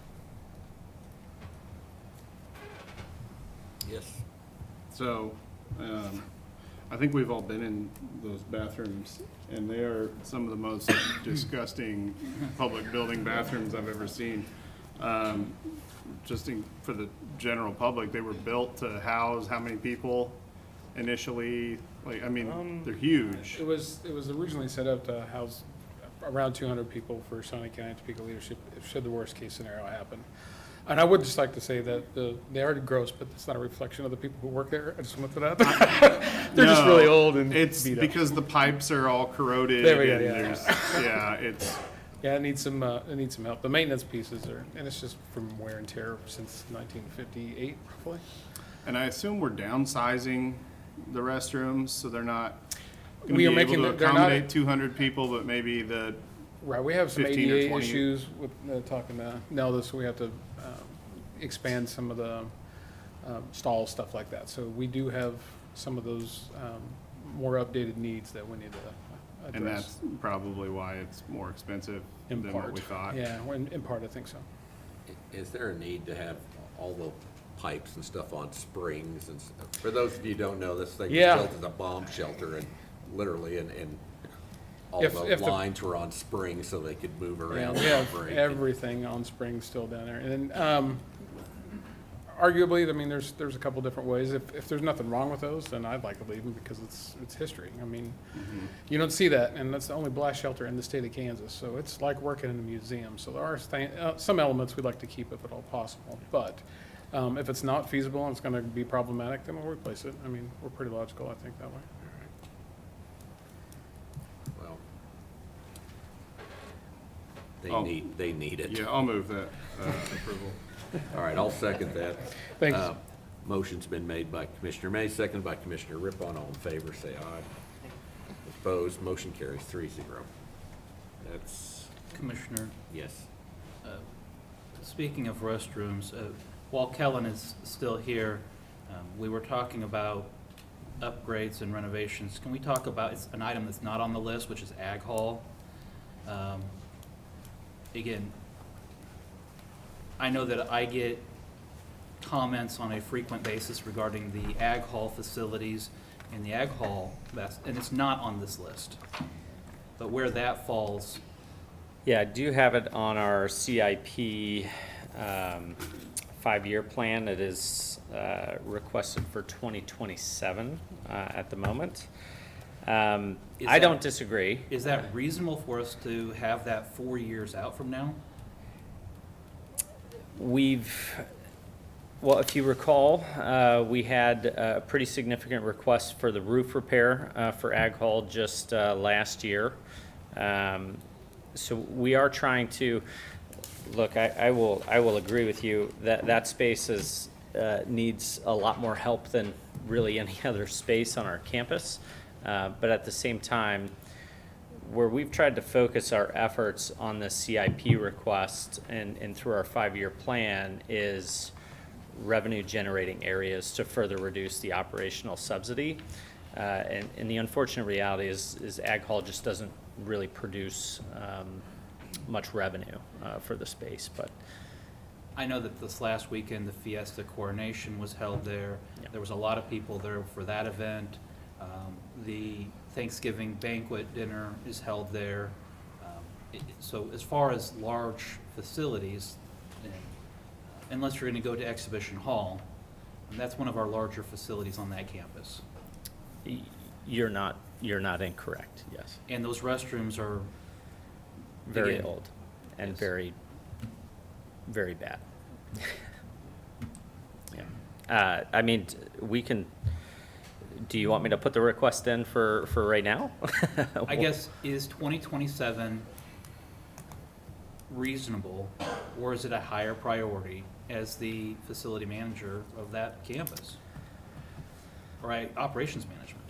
Yes. So, I think we've all been in those bathrooms, and they are some of the most disgusting public building bathrooms I've ever seen. For the general public, they were built to house how many people initially? Like, I mean, they're huge. It was originally set up to house around 200 people for Shawnee County Topeka leadership, should the worst case scenario happen. And I would just like to say that they are gross, but it's not a reflection of the people who work there. I just want to put that out there. They're just really old and it's beat up. because the pipes are all corroded. There we go, and yeah. there's- yeah, it's. Yeah, it needs some help. The maintenance pieces and it's just from wear and tear since 1958, roughly. And I assume we're downsizing the restrooms, so they're not going to We be are able making to they're not- accommodate 200 people, but maybe the Right, we have some 15 or ADA 20. issues with talking to Nelda, so we have to expand some of the stall stuff like that. So we do have some of those more updated needs that we need to address. and that's probably why it's more expensive in than part. what we thought. Yeah, in part, I think so. Is there a need to have all the pipes and stuff on springs? And for those of you who don't know, this thing Yeah. was built as a bomb shelter, and literally, and all If the the- lines were on springs so they could move Yeah, around. we without have break. everything on springs still down there. And then, arguably, I mean, there's a couple different ways. If there's nothing wrong with those, then I'd like to leave them because it's history. I mean, you don't see that, and that's the only blast shelter in the state of Kansas. So it's like working in a museum. So there are some elements we'd like to keep if at all possible. But if it's not feasible and it's going to be problematic, then we'll replace it. I mean, we're pretty logical, I think, that way. Well, Oh. they need it. Yeah, I'll move that approval. All right, I'll second that. Thanks. Motion's been made by Commissioner May, seconded by Commissioner Rippon. All in favor, say aye. Opposed, motion carries 3-0. That's, Commissioner, yes. speaking of restrooms, while Kellen is still here, we were talking about upgrades and renovations. Can we talk about, it's an item that's not on the list, which is Ag Hall. Again, I know that I get comments on a frequent basis regarding the Ag Hall facilities and the Ag Hall, and it's not on this list. But where that falls, Yeah, I do have it on our CIP 5-year plan. It is requested for 2027 at the moment. I don't disagree. is that reasonable for us to have that 4 years out from now? Well, if you recall, we had a pretty significant request for the roof repair for Ag Hall just last year. So we are trying to, look, I will agree with you that that space needs a lot more help than really any other space on our campus. But at the same time, where we've tried to focus our efforts on the CIP request and through our 5-year plan is revenue generating areas to further reduce the operational subsidy. And the unfortunate reality is Ag Hall just doesn't really produce much revenue for the space. But I know that this last weekend, the Fiesta Coronation was held there. Yeah. There was a lot of people there for that event. The Thanksgiving banquet dinner is held there. So as far as large facilities, unless you're going to go to Exhibition Hall, and that's one of our larger facilities on that campus. you're not incorrect, yes. And those restrooms are Very again, old and yes. very, very bad. Yeah. I mean, we can, do you want me to put the request in for right now? I guess, is 2027 reasonable, or is it a higher priority as the facility manager of that campus? Or operations management?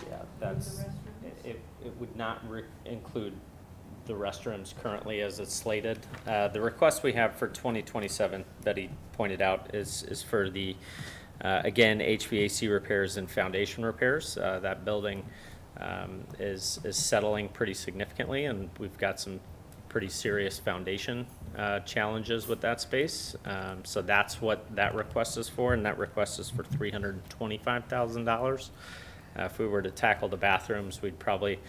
Yeah, it would not include the restrooms currently as it's slated. The request we have for 2027 that he pointed out is for the, again, HVAC repairs and foundation repairs. That building is settling pretty significantly, and we've got some pretty serious foundation challenges with that space. So that's what that request is for, and that request is for $325,000. If we were to tackle the bathrooms, we'd probably,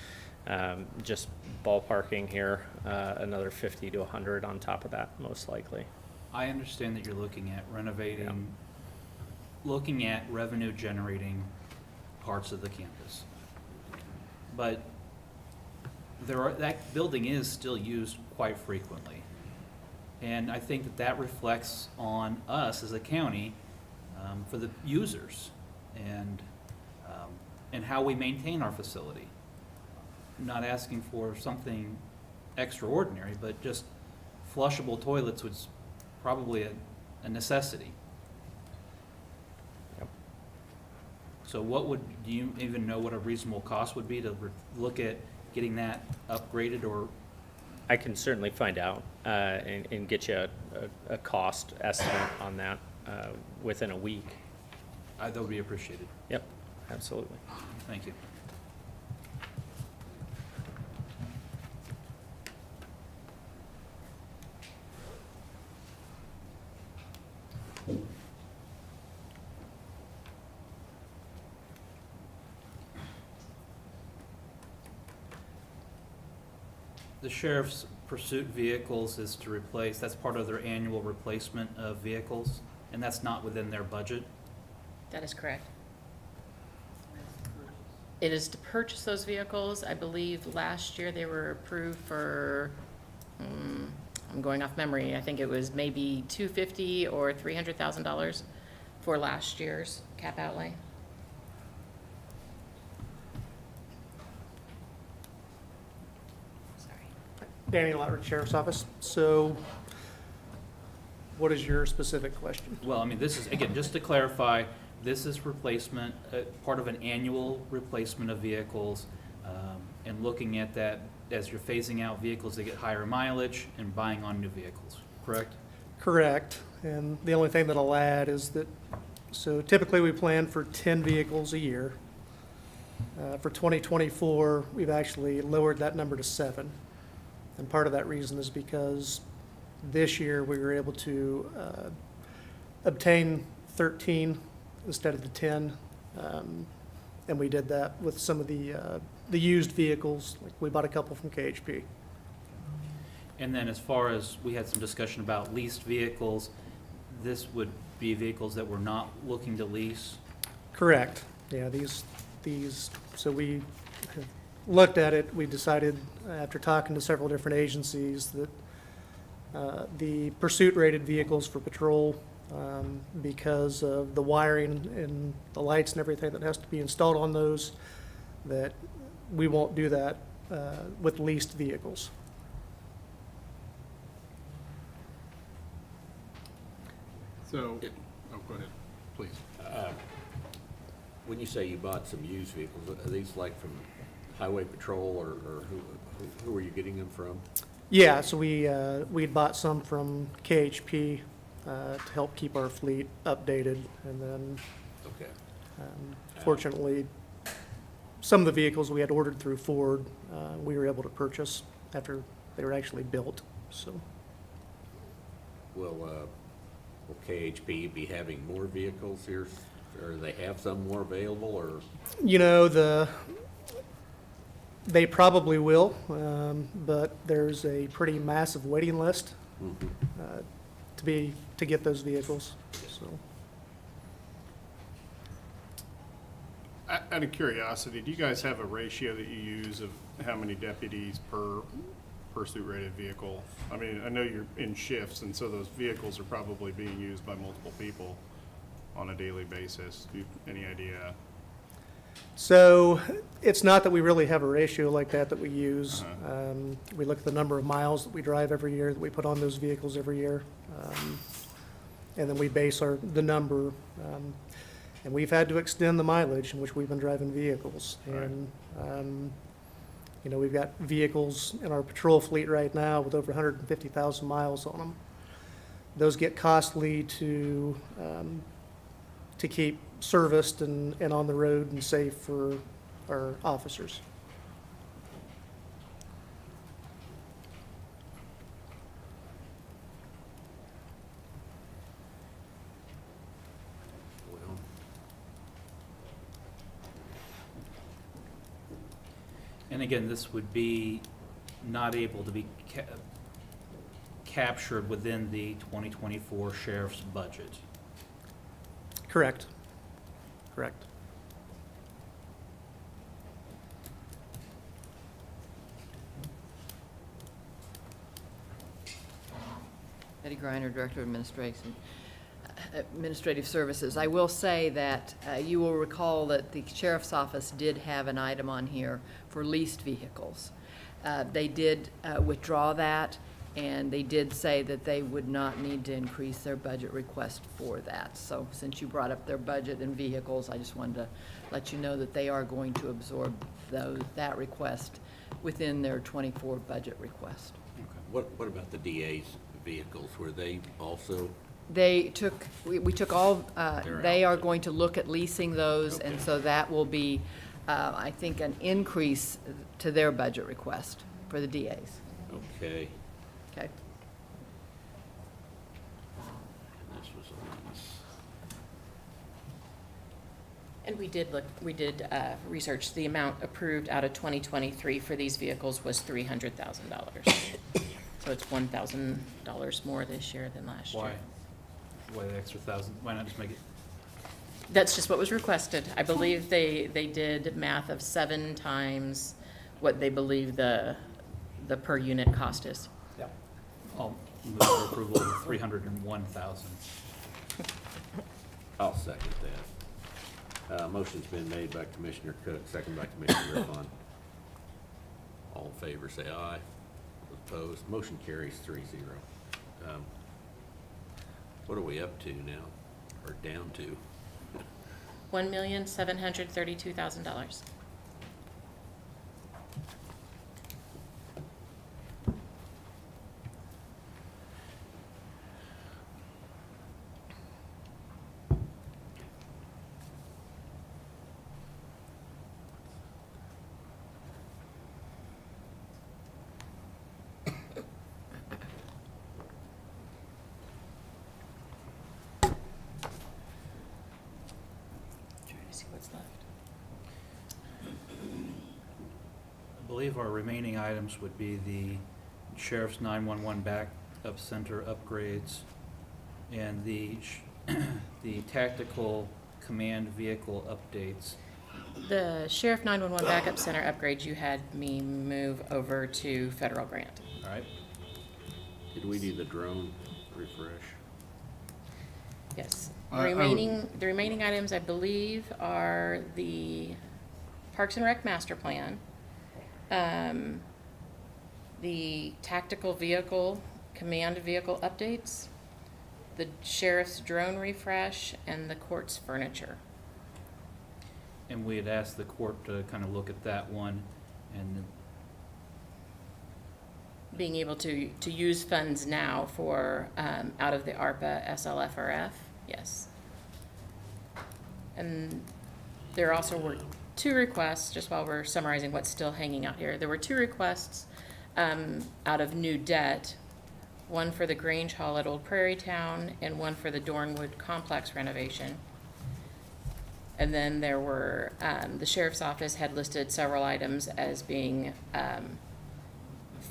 just ballparking here, another 50 to 100 on top of that, most likely. I understand that you're looking at renovating, looking at revenue generating parts of the campus. But that building is still used quite frequently. And I think that that reflects on us as a county for the users and how we maintain our facility. I'm not asking for something extraordinary, but just flushable toilets was probably a necessity. Yep. So do you even know what a reasonable cost would be to look at getting that upgraded, or? I can certainly find out and get you a cost estimate on that within a week. That would be appreciated. Yep, absolutely. Thank you. The sheriff's pursuit vehicles is to replace, that's part of their annual replacement of vehicles, and that's not within their budget. That is correct. It is to purchase those vehicles. I believe last year they were approved for, I'm going off memory, I think it was maybe $250,000 or $300,000 for last year's cap outlay. Danny Lowry, Sheriff's Office. So what is your specific question? Well, I mean, this is, again, just to clarify, this is replacement, part of an annual replacement of vehicles, and looking at that as you're phasing out vehicles that get higher mileage and buying on new vehicles, correct? Correct. And the only thing that I'll add is that, so typically we plan for 10 vehicles a year. For 2024, we've actually lowered that number to 7. And part of that reason is because this year we were able to obtain 13 instead of the 10. And we did that with some of the used vehicles. Like we bought a couple from KHP. And then as far as, we had some discussion about leased vehicles, this would be vehicles that we're not looking to lease? Correct. Yeah, these, so we have looked at it, we decided, after talking to several different agencies, that the pursuit-rated vehicles for patrol, because of the wiring and the lights and everything that has to be installed on those, that we won't do that with leased vehicles. So, oh, go ahead, please. When you say you bought some used vehicles, are these like from Highway Patrol, or who are you getting them from? Yeah, so we'd bought some from KHP to help keep our fleet updated, and then Okay. fortunately, some of the vehicles we had ordered through Ford, we were able to purchase after they were actually built, so. Will KHP be having more vehicles here, or they have some more available, or? You know, they probably will, but there's a pretty massive waiting list to get those vehicles, so. Out of curiosity, do you guys have a ratio that you use of how many deputies per pursuit-rated vehicle? I mean, I know you're in shifts, and so those vehicles are probably being used by multiple people on a daily basis. Do you, any idea? So it's not that we really have a ratio like that we use. We look at the number of miles that we drive every year, that we put on those vehicles every year. And then we base the number. And we've had to extend the mileage in which we've been driving vehicles. And, you know, we've got vehicles in our patrol fleet right now with over 150,000 miles on them. Those get costly to keep serviced and on the road and safe for our officers. Well, And again, this would be not able to be captured within the 2024 sheriff's budget. Correct. Correct. Betty Griner, Director of Administrative Services. I will say that you will recall that the Sheriff's Office did have an item on here for leased vehicles. They did withdraw that, and they did say that they would not need to increase their budget request for that. So since you brought up their budget and vehicles, I just wanted to let you know that they are going to absorb that request within their '24 budget request. What about the DA's vehicles? Were they also? They took, we took all, They're they out. are going to look at leasing those, and Okay. so that will be, I think, an increase to their budget request for the DAs. Okay. Okay? And this was a lease. And we did research, the amount approved out of 2023 for these vehicles was $300,000. So it's $1,000 more this year than last year. Why? Why the extra thousand? Why not just make it? That's just what was requested. I believe they did math of 7 times what they believe the per unit cost is. I'll move for approval of 301,000. I'll second that. Motion's been made by Commissioner Cook, second by Commissioner Rippon. All in favor, say aye. Opposed, motion carries 3-0. What are we up to now, or down to? $1,732,000. Trying to see what's left. I believe our remaining items would be the sheriff's 911 backup center upgrades and the tactical command vehicle updates. The Sheriff 911 Backup Center upgrades you had me move over to federal grant. All right. Did we do the drone refresh? Yes. I would- The remaining items, I believe, are the Parks and Rec master plan, the tactical vehicle, command vehicle updates, the sheriff's drone refresh, and the court's furniture. And we had asked the court to kind of look at that one, and Being able to use funds now for, out of the ARPA SLFRF, yes. And there also were two requests, just while we're summarizing what's still hanging out here. There were two requests out of new debt, one for the Grange Hall at Old Prairie Town and one for the Dornwood Complex renovation. And then there were, the sheriff's office had listed several items as being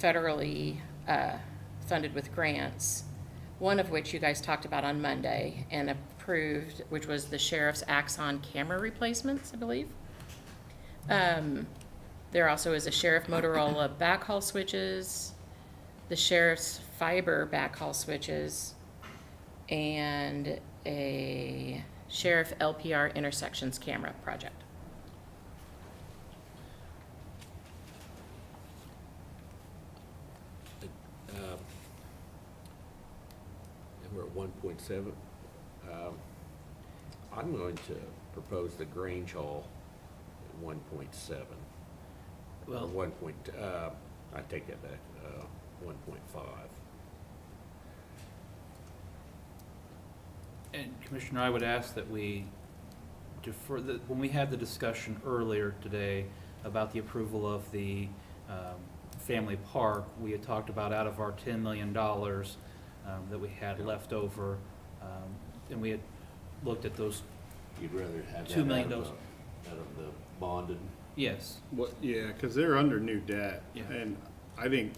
federally funded with grants, one of which you guys talked about on Monday and approved, which was the sheriff's Axon camera replacements, I believe. There also is a sheriff Motorola backhaul switches, the sheriff's fiber backhaul switches, and a sheriff LPR intersections camera project. And we're at 1.7. I'm going to propose the Grange Hall at 1.7. Well- Or 1 point, I take that back, 1.5. And Commissioner, I would ask that we defer, when we had the discussion earlier today about the approval of the family park, we had talked about out of our $10 million that we had left over, and we had looked at those. You'd rather have that $2 million. out of the bonded? Yes. What, yeah, because they're under new debt. Yeah. And I think,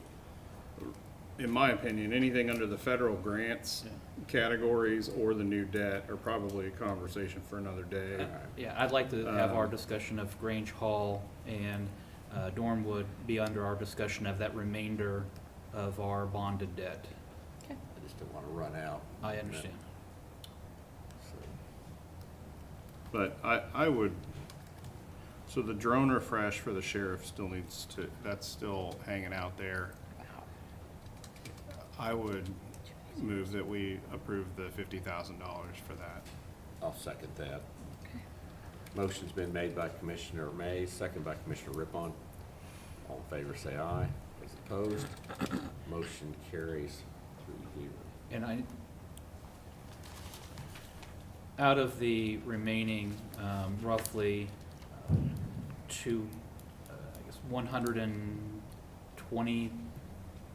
in my opinion, anything under the federal grants categories or the new debt are probably a conversation for another day. Yeah, I'd like to have our discussion of Grange Hall and Dornwood be under our discussion of that remainder of our bonded debt. I just don't want to run out. I understand. But I would, so the drone refresh for the sheriff still needs to, that's still hanging out there. I would move that we approve the $50,000 for that. I'll second that. Motion's been made by Commissioner Mays, second by Commissioner Rippon. All in favor, say aye. Those opposed, motion carries 3-0. And out of the remaining roughly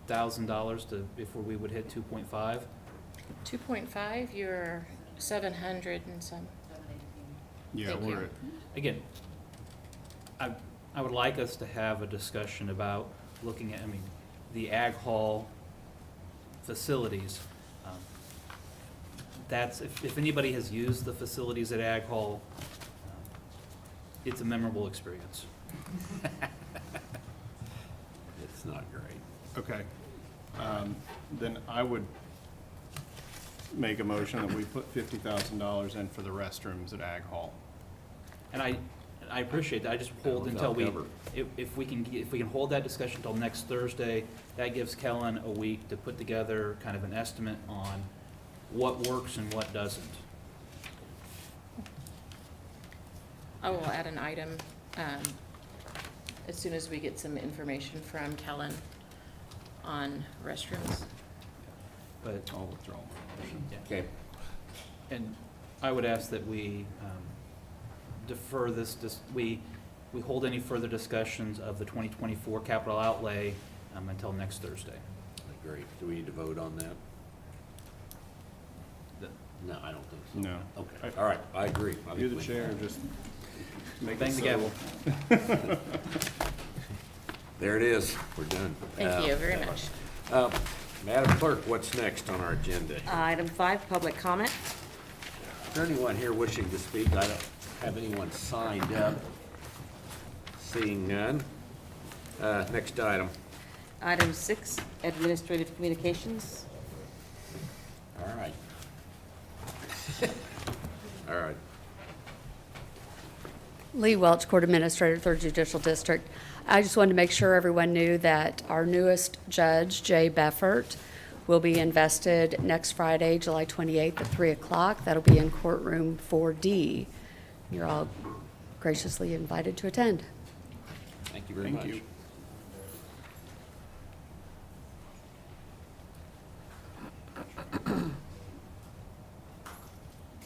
$120,000 to, before we would hit 2.5. 2.5, you're 700 and some. Yeah, Thank we're you. at, Again, I would like us to have a discussion about looking at, the Ag Hall facilities. That's, if anybody has used the facilities at Ag Hall, it's a memorable experience. It's not great. okay. Then I would make a motion that we put $50,000 in for the restrooms at Ag Hall. And I appreciate that, I just hold one's until all we, covered. if we can hold that discussion until next Thursday, that gives Kellen a week to put together kind of an estimate on what works and what doesn't. I will add an item as soon as we get some information from Kellen on restrooms. But, I'll withdraw my motion. Okay. and I would ask that we defer this, we hold any further discussions of the 2024 capital outlay until next Thursday. Great. Do we need to vote on that? No, I don't think so. No. Okay, all right, I agree. I You're think the we- chair, just make Bang it the so. gavel. There it is, we're done. Thank you very much. Madam Clerk, what's next on our agenda? Item 5, public comment. Is there anyone here wishing to speak? I don't have anyone signed up. Seeing none. Next item. Item 6, administrative communications. All right. All right. Lee Welch, Court Administrator, Third Judicial District. I just wanted to make sure everyone knew that our newest judge, Jay Beffert, will be invested next Friday, July 28th at 3 o'clock. That'll be in courtroom 4D. You're all graciously invited to attend. Thank you very much. Thank you.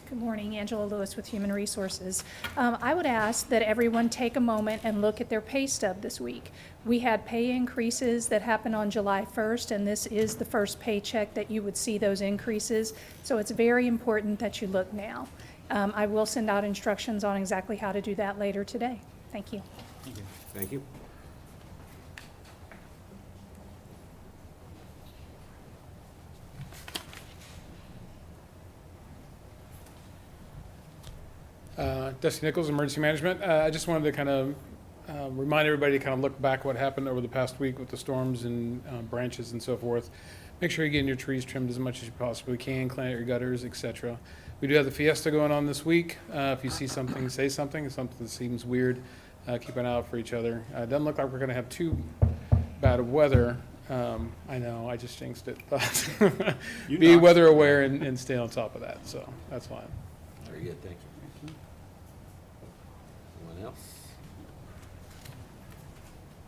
Good morning, Angela Lewis with Human Resources. I would ask that everyone take a moment and look at their pay stub this week. We had pay increases that happened on July 1st, and this is the first paycheck that you would see those increases. So it's very important that you look now. I will send out instructions on exactly how to do that later today. Thank you. Thank you. Dusty Nichols, Emergency Management. I just wanted to kind of remind everybody to kind of look back what happened over the past week with the storms and branches and so forth. Make sure you're getting your trees trimmed as much as you possibly can, clean out your gutters, etc. We do have the fiesta going on this week. If you see something, say something. If something that seems weird, keep an eye out for each other. It doesn't look like we're going to have too bad of weather. I know, I just jinxed it. But be weather aware and stay on top of that. So that's fine. Very good, thank you. Anyone else?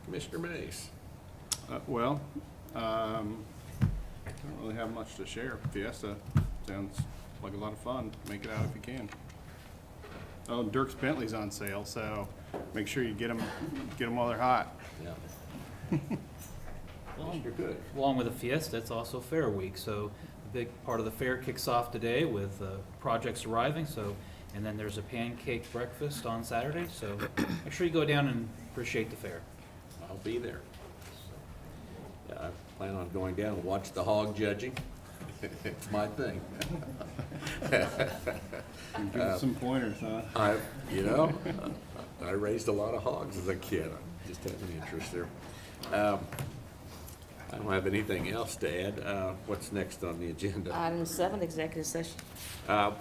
Commissioner Mace. Well, I don't really have much to share. Fiesta sounds like a lot of fun. Make it out if you can. Oh, Dirks Bentley's on sale, so make sure you get them while they're hot. Yeah. You're good. Along with the Fiesta, it's also Fair Week, so a big part of the fair kicks off today with projects arriving, and then there's a pancake breakfast on Saturday, so make sure you go down and appreciate the fair. I'll be there. So, yeah, I plan on going down and watch the hog judging. It's my thing. Give us some pointers, huh? I raised a lot of hogs as a kid. I just had an interest there. I don't have anything else to add. What's next on the agenda? Item 7, executive session.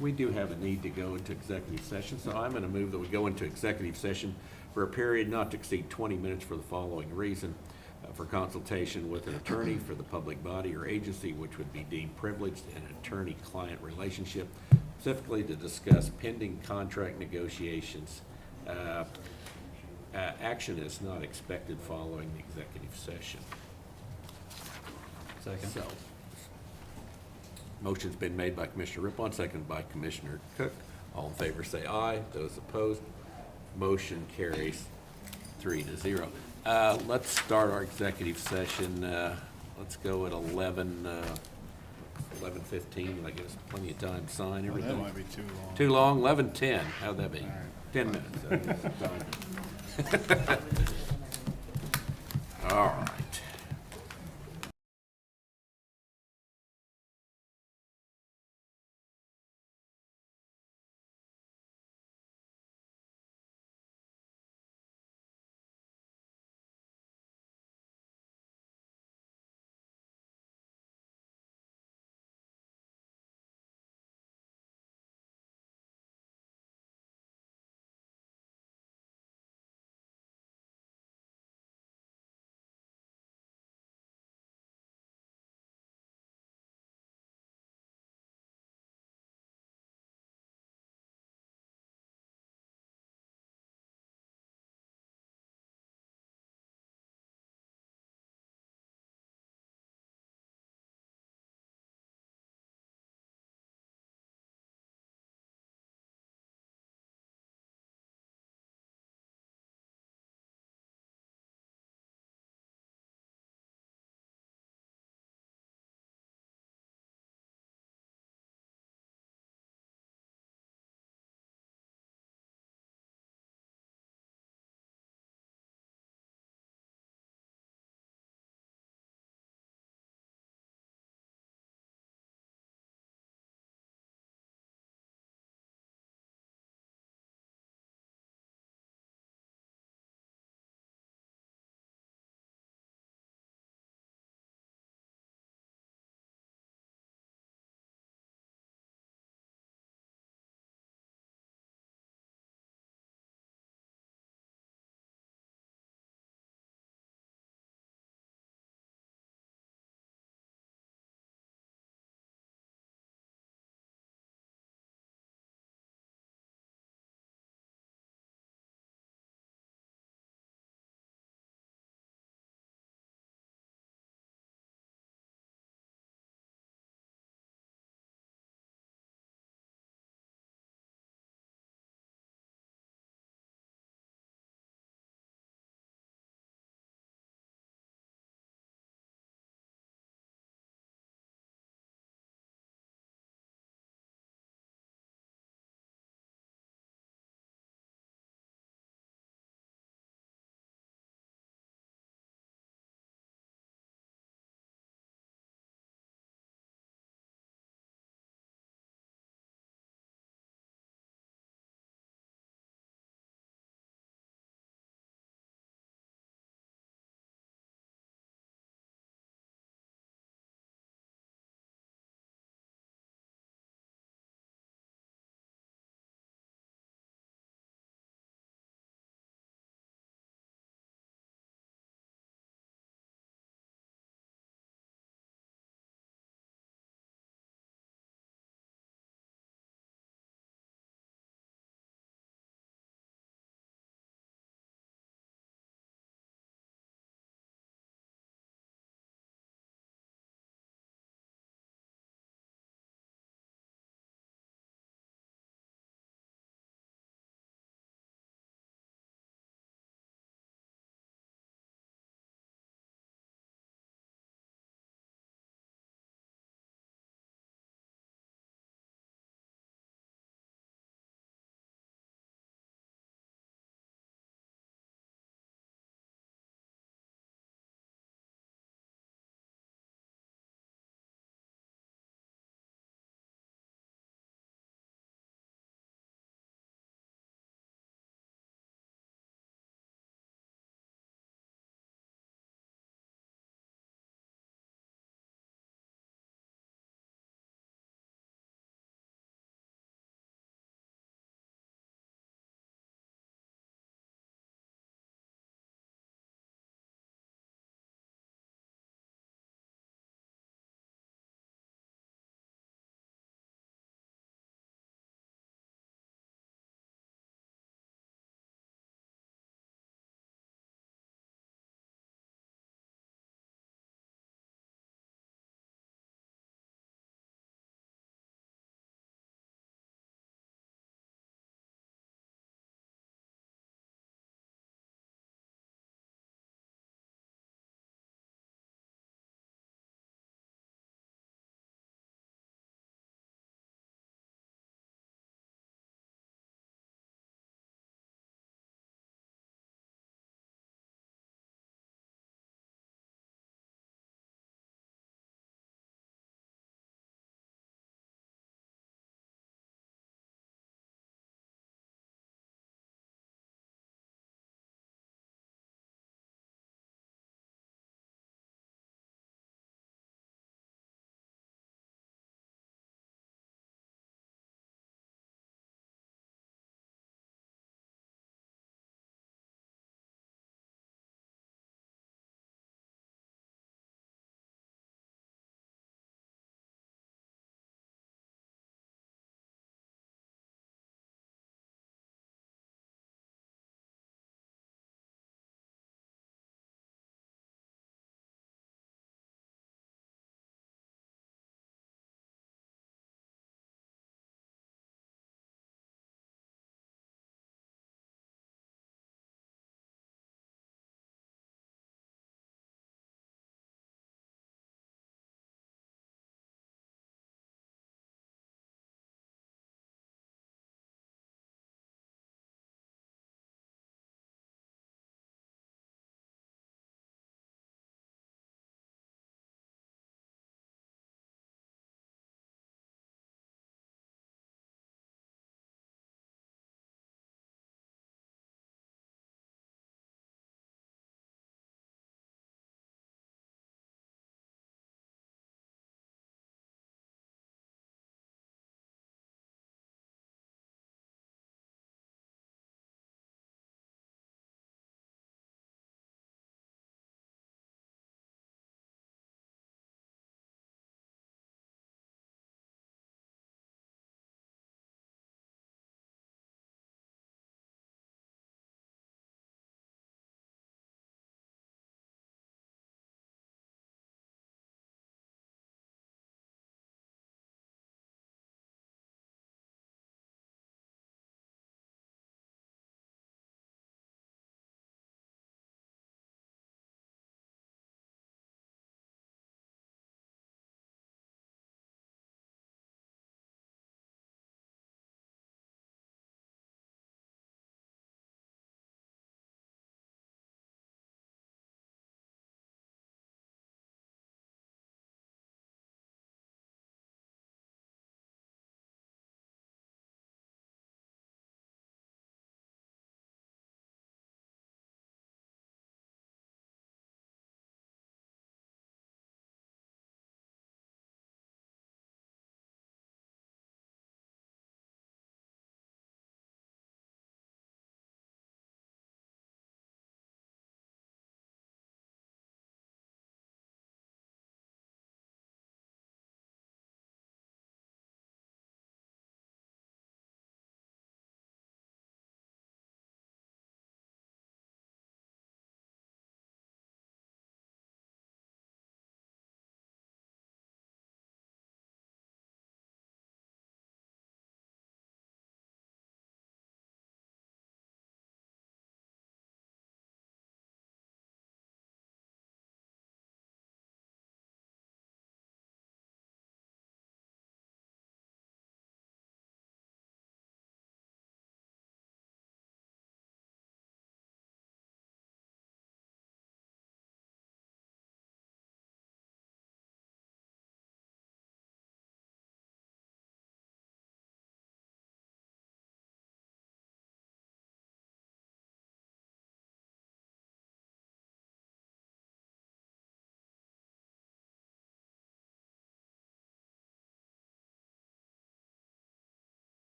We do have a need to go into executive session, so I'm going to move that we go into executive session for a period not to exceed 20 minutes for the following reason. For consultation with an attorney for the public body or agency which would be deemed privileged in an attorney-client relationship, specifically to discuss pending contract negotiations. Action is not expected following the executive session. Second. So, motion's been made by Commissioner Rippon, seconded by Commissioner Cook. All in favor say aye. Those opposed, motion carries 3-0. Let's start our executive session. Let's go at 11:15. I guess plenty of time to sign everything. That might be too long. Too long? 11:10. How'd that be? All right. 10 minutes. All right.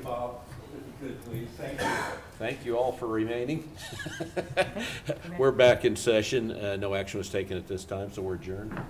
Bob, if you could, please. Thank you. Thank you all for remaining. We're back in session. No action was taken at this time, so we're adjourned.